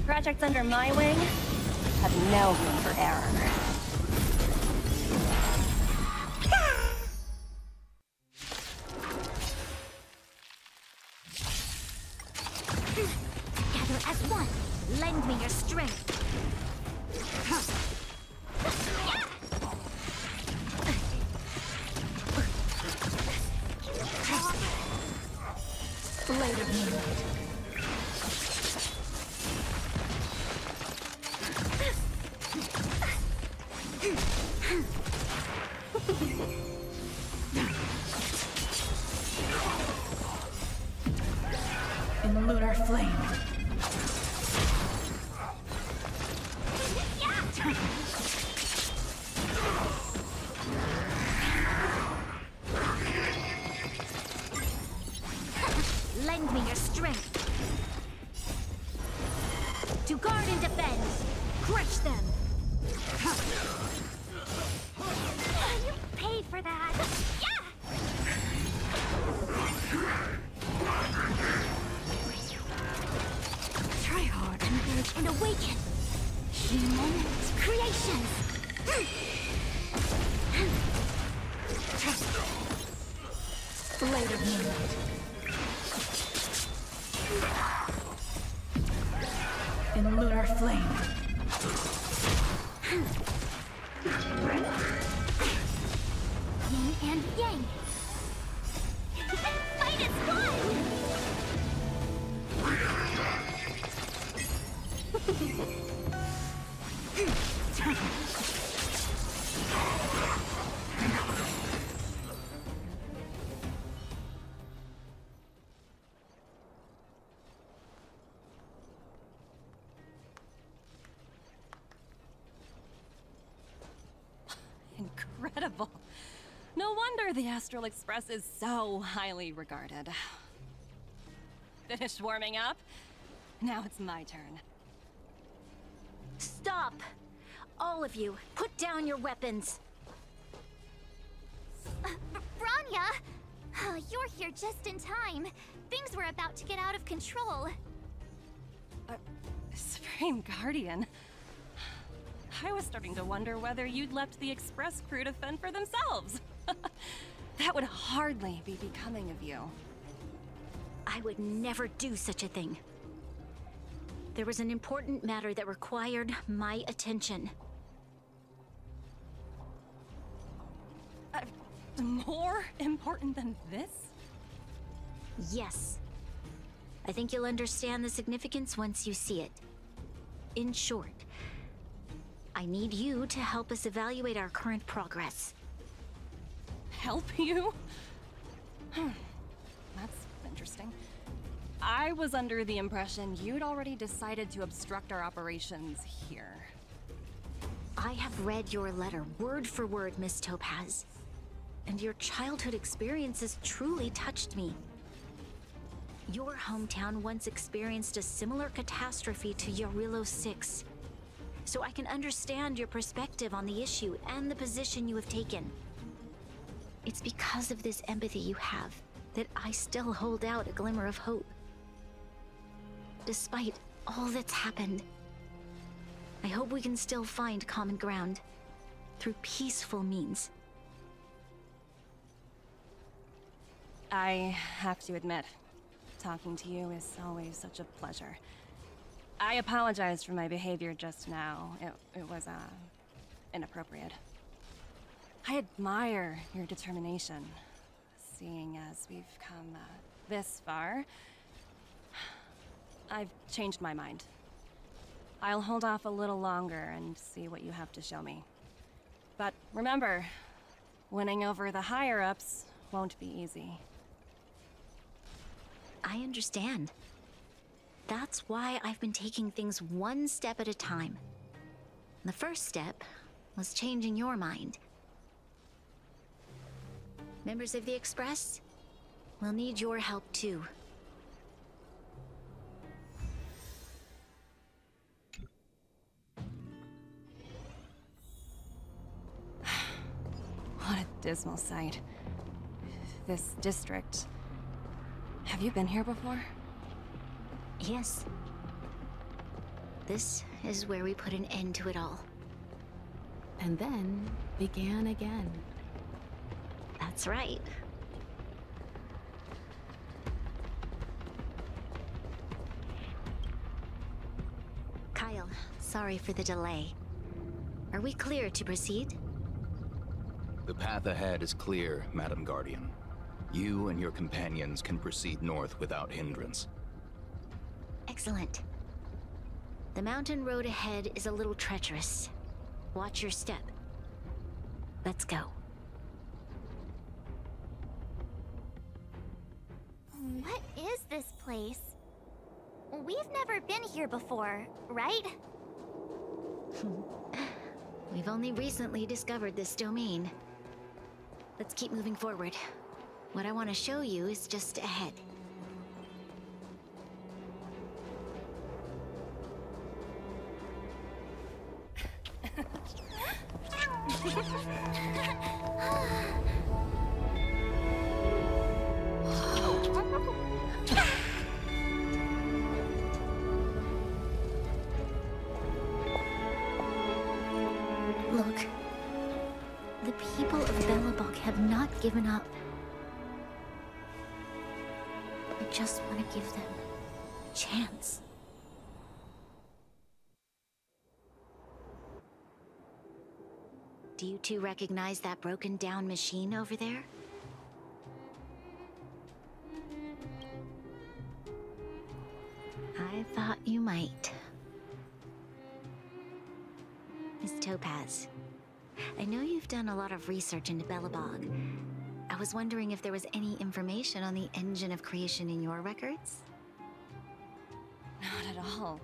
Projects under my wing have no room for error. Gather as one. Lend me your strength. Blade of Moonlight. In lunar flame. Lend me your strength. To guard and defend. Crush them. You paid for that. Try hard, engage, and awaken. Human creations. Blade of Moonlight. In lunar flame. Yin and yang. Fight is one! Incredible. No wonder the Astral Express is so highly regarded. Finished warming up? Now it's my turn. Stop! All of you, put down your weapons. Branya! You're here just in time. Things were about to get out of control. Supreme Guardian. I was starting to wonder whether you'd left the Express crew to fend for themselves. That would hardly be becoming of you. I would never do such a thing. There was an important matter that required my attention. More important than this? Yes. I think you'll understand the significance once you see it. In short, I need you to help us evaluate our current progress. Help you? That's interesting. I was under the impression you'd already decided to obstruct our operations here. I have read your letter word for word, Miss Topaz. And your childhood experiences truly touched me. Your hometown once experienced a similar catastrophe to Yarilo 6. So I can understand your perspective on the issue and the position you have taken. It's because of this empathy you have that I still hold out a glimmer of hope. Despite all that's happened, I hope we can still find common ground through peaceful means. I have to admit, talking to you is always such a pleasure. I apologize for my behavior just now. It was, inappropriate. I admire your determination, seeing as we've come, this far. I've changed my mind. I'll hold off a little longer and see what you have to show me. But remember, winning over the higher-ups won't be easy. I understand. That's why I've been taking things one step at a time. The first step was changing your mind. Members of the Express, we'll need your help too. What a dismal sight. This district. Have you been here before? Yes. This is where we put an end to it all. And then began again. That's right. Kyle, sorry for the delay. Are we clear to proceed? The path ahead is clear, Madam Guardian. You and your companions can proceed north without hindrance. Excellent. The mountain road ahead is a little treacherous. Watch your step. Let's go. What is this place? We've never been here before, right? We've only recently discovered this domain. Let's keep moving forward. What I want to show you is just ahead. Look. The people of Belobog have not given up. I just want to give them a chance. Do you two recognize that broken down machine over there? I thought you might. Miss Topaz, I know you've done a lot of research into Belobog. I was wondering if there was any information on the engine of creation in your records? Not at all.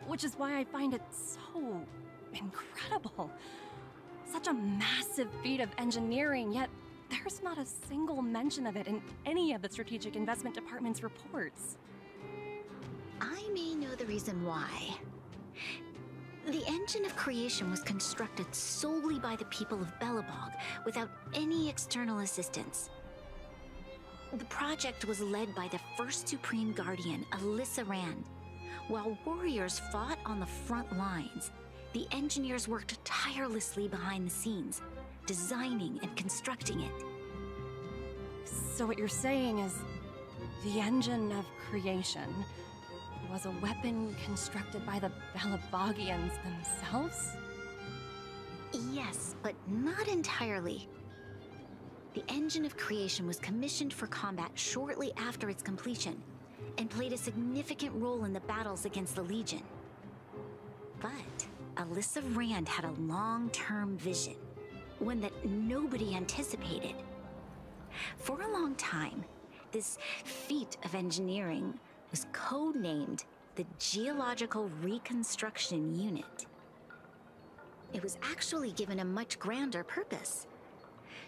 Which is why I find it so incredible. Such a massive feat of engineering, yet there's not a single mention of it in any of the Strategic Investment Department's reports. I may know the reason why. The engine of creation was constructed solely by the people of Belobog, without any external assistance. The project was led by the first Supreme Guardian, Alyssa Rand. While warriors fought on the front lines, the engineers worked tirelessly behind the scenes, designing and constructing it. So what you're saying is, the engine of creation was a weapon constructed by the Belabogians themselves? Yes, but not entirely. The engine of creation was commissioned for combat shortly after its completion, and played a significant role in the battles against the Legion. But Alyssa Rand had a long-term vision, one that nobody anticipated. For a long time, this feat of engineering was codenamed the Geological Reconstruction Unit. It was actually given a much grander purpose: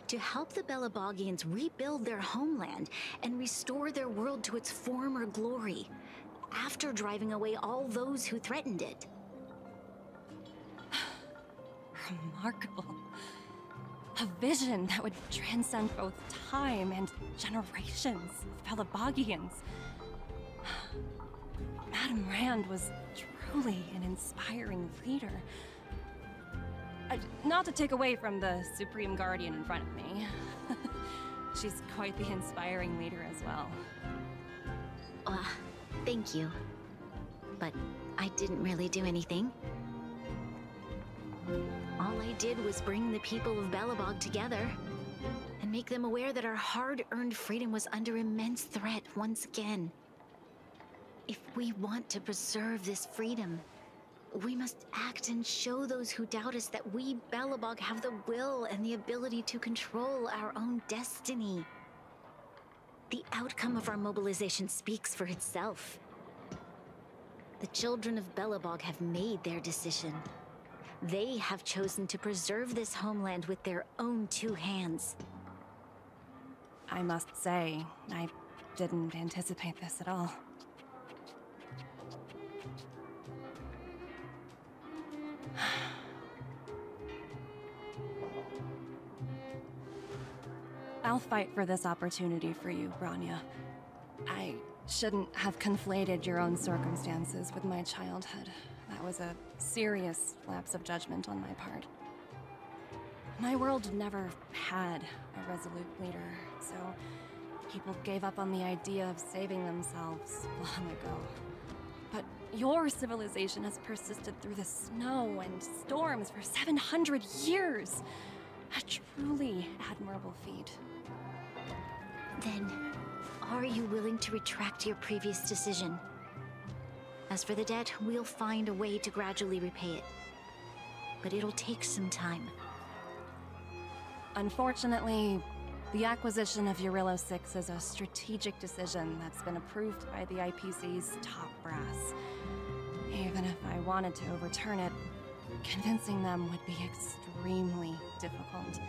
to help the Belabogians rebuild their homeland and restore their world to its former glory, after driving away all those who threatened it. Remarkable. A vision that would transcend both time and generations of Belabogians. Madame Rand was truly an inspiring leader. Not to take away from the Supreme Guardian in front of me. She's quite the inspiring leader as well. Thank you. But I didn't really do anything. All I did was bring the people of Belobog together and make them aware that our hard-earned freedom was under immense threat once again. If we want to preserve this freedom, we must act and show those who doubt us that we, Belobog, have the will and the ability to control our own destiny. The outcome of our mobilization speaks for itself. The children of Belobog have made their decision. They have chosen to preserve this homeland with their own two hands. I must say, I didn't anticipate this at all. I'll fight for this opportunity for you, Branya. I shouldn't have conflated your own circumstances with my childhood. That was a serious lapse of judgment on my part. My world never had a resolute leader, so people gave up on the idea of saving themselves long ago. But your civilization has persisted through the snow and storms for 700 years. A truly admirable feat. Then, are you willing to retract your previous decision? As for the debt, we'll find a way to gradually repay it. But it'll take some time. Unfortunately, the acquisition of Eurillo 6 is a strategic decision that's been approved by the IPC's top brass. Even if I wanted to overturn it, convincing them would be extremely difficult.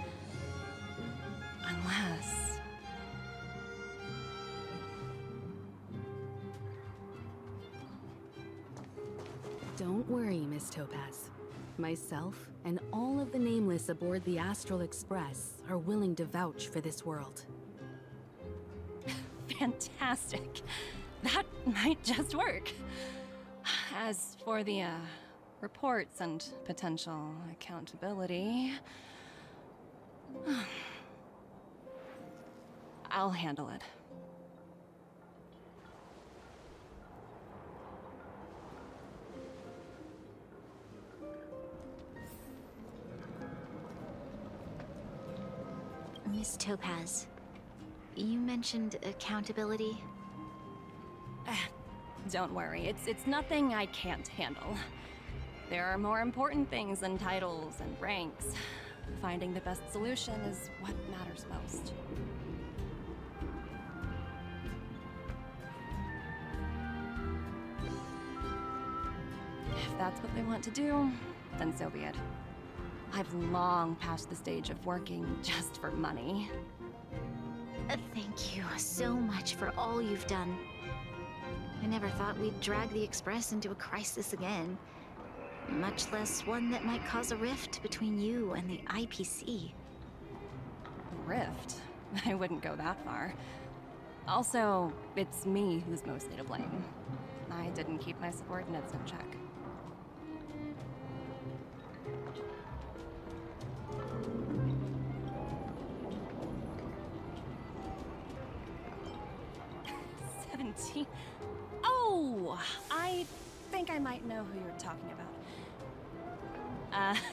Unless... Don't worry, Miss Topaz. Myself and all of the Nameless aboard the Astral Express are willing to vouch for this world. Fantastic. That might just work. As for the, reports and potential accountability... I'll handle it. Miss Topaz, you mentioned accountability. Don't worry, it's nothing I can't handle. There are more important things than titles and ranks. Finding the best solution is what matters most. If that's what they want to do, then so be it. I've long passed the stage of working just for money. Thank you so much for all you've done. I never thought we'd drag the Express into a crisis again. Much less one that might cause a rift between you and the IPC. Rift? I wouldn't go that far. Also, it's me who's mostly to blame. I didn't keep my subordinates in check. Oh, I think I might know who you're talking about.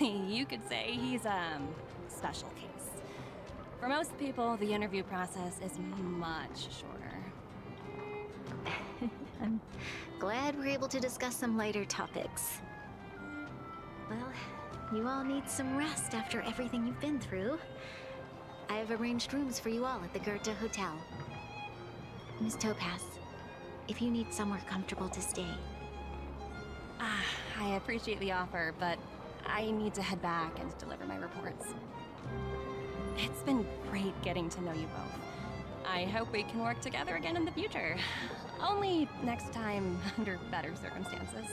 You could say he's, special case. For most people, the interview process is much shorter. I'm glad we're able to discuss some lighter topics. Well, you all need some rest after everything you've been through. I have arranged rooms for you all at the Goethe Hotel. Miss Topaz, if you need somewhere comfortable to stay. I appreciate the offer, but I need to head back and deliver my reports. It's been great getting to know you both. I hope we can work together again in the future. Only next time under better circumstances.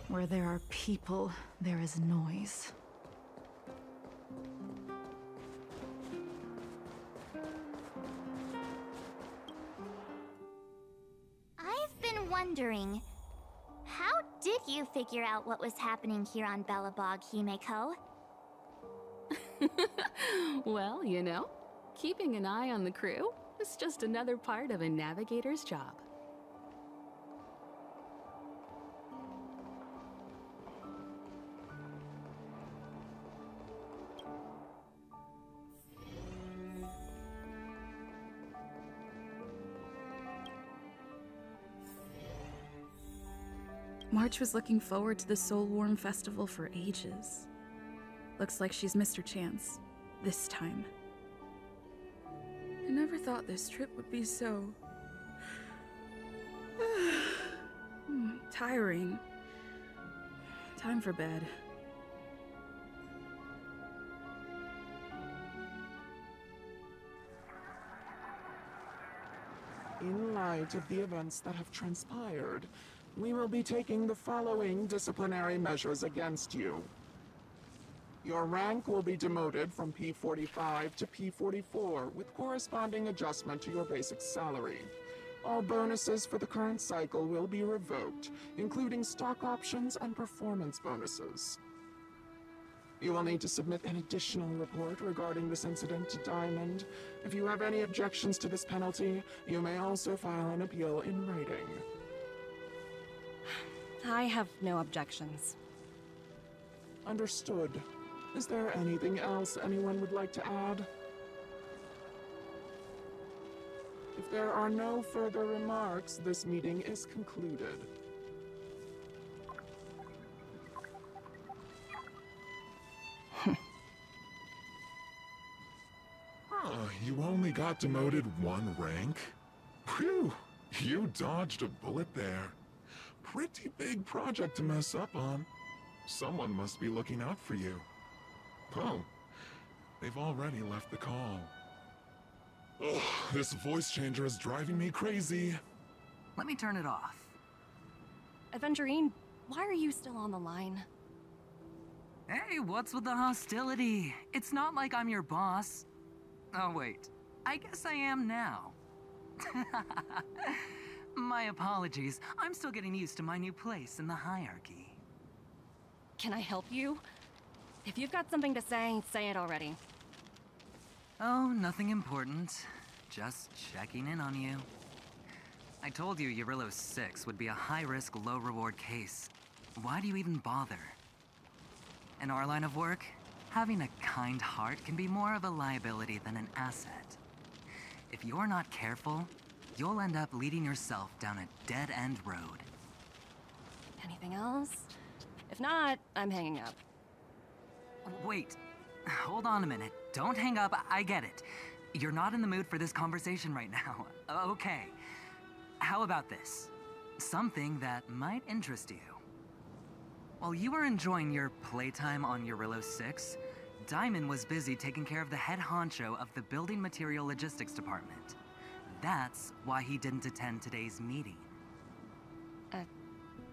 Where there are people, there is noise. I've been wondering, how did you figure out what was happening here on Belobog, Himeko? Well, you know, keeping an eye on the crew is just another part of a navigator's job. March was looking forward to the Soul Warm Festival for ages. Looks like she's missed her chance. This time. I never thought this trip would be so... tiring. Time for bed. In light of the events that have transpired, we will be taking the following disciplinary measures against you. Your rank will be demoted from P45 to P44 with corresponding adjustment to your basic salary. All bonuses for the current cycle will be revoked, including stock options and performance bonuses. You will need to submit an additional report regarding this incident to Diamond. If you have any objections to this penalty, you may also file an appeal in writing. I have no objections. Understood. Is there anything else anyone would like to add? If there are no further remarks, this meeting is concluded. You only got demoted one rank? Phew, you dodged a bullet there. Pretty big project to mess up on. Someone must be looking out for you. Oh, they've already left the call. Ugh, this voice changer is driving me crazy. Let me turn it off. Aventurine, why are you still on the line? Hey, what's with the hostility? It's not like I'm your boss. Oh wait, I guess I am now. My apologies. I'm still getting used to my new place in the hierarchy. Can I help you? If you've got something to say it already. Oh, nothing important. Just checking in on you. I told you Eurillo 6 would be a high-risk, low-reward case. Why do you even bother? In our line of work, having a kind heart can be more of a liability than an asset. If you're not careful, you'll end up leading yourself down a dead-end road. Anything else? If not, I'm hanging up. Wait, hold on a minute. don't hang up. I get it. You're not in the mood for this conversation right now. Okay. How about this? Something that might interest you. While you were enjoying your playtime on Eurillo 6, Diamond was busy taking care of the head honcho of the Building Material Logistics Department. That's why he didn't attend today's meeting. A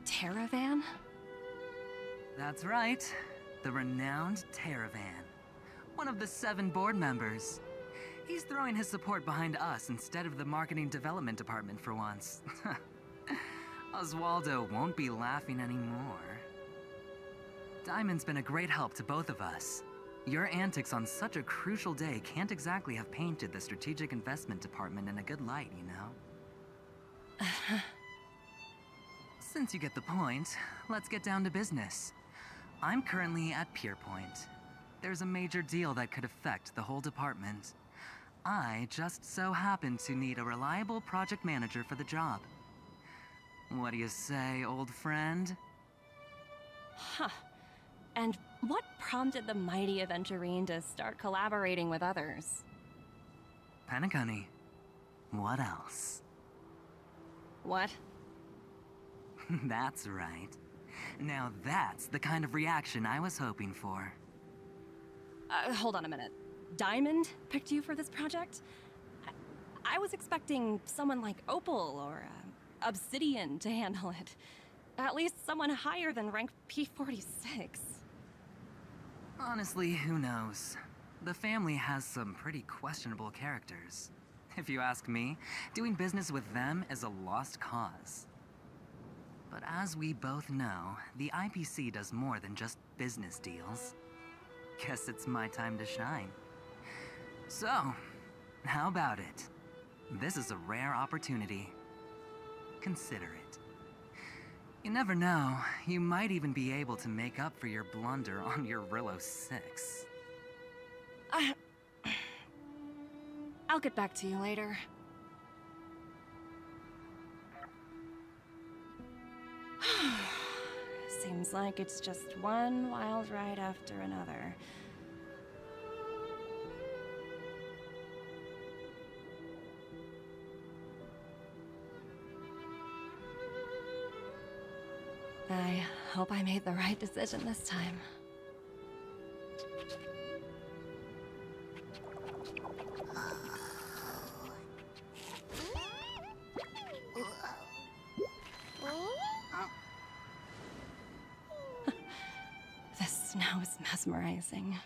Terravan? That's right. The renowned Terravan. One of the 7 board members. He's throwing his support behind us instead of the Marketing Development Department for once. Oswaldo won't be laughing anymore. Diamond's been a great help to both of us. Your antics on such a crucial day can't exactly have painted the Strategic Investment Department in a good light, you know? Since you get the point, let's get down to business. I'm currently at Pierpoint. There's a major deal that could affect the whole department. I just so happen to need a reliable project manager for the job. What do you say, old friend? Huh. And what prompted the mighty Aventurine to start collaborating with others? Penacony. What else? What? That's right. Now that's the kind of reaction I was hoping for. Hold on a minute. Diamond picked you for this project? I was expecting someone like Opal or Obsidian to handle it. At least someone higher than rank P46. Honestly, who knows? The family has some pretty questionable characters. If you ask me, doing business with them is a lost cause. But as we both know, the IPC does more than just business deals. Guess it's my time to shine. So, how about it? This is a rare opportunity. Consider it. You never know, you might even be able to make up for your blunder on Eurillo 6. I'll get back to you later. Seems like it's just one wild ride after another. I hope I made the right decision this time. The snow is mesmerizing.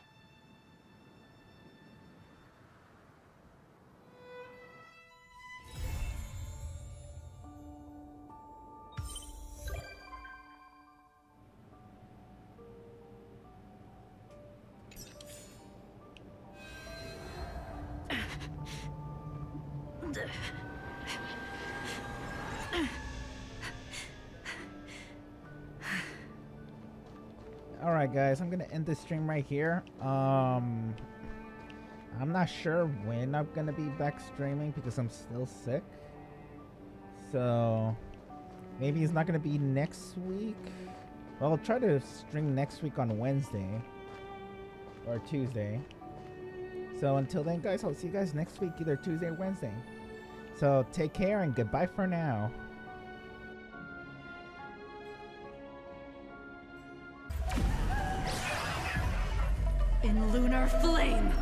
Alright guys, I'm gonna end this stream right here. I'm not sure when I'm gonna be back streaming because I'm still sick. So maybe it's not gonna be next week. Well, I'll try to stream next week on Wednesday or Tuesday. So until then guys, I'll see you guys next week, either Tuesday or Wednesday. So take care and goodbye for now. In lunar flame!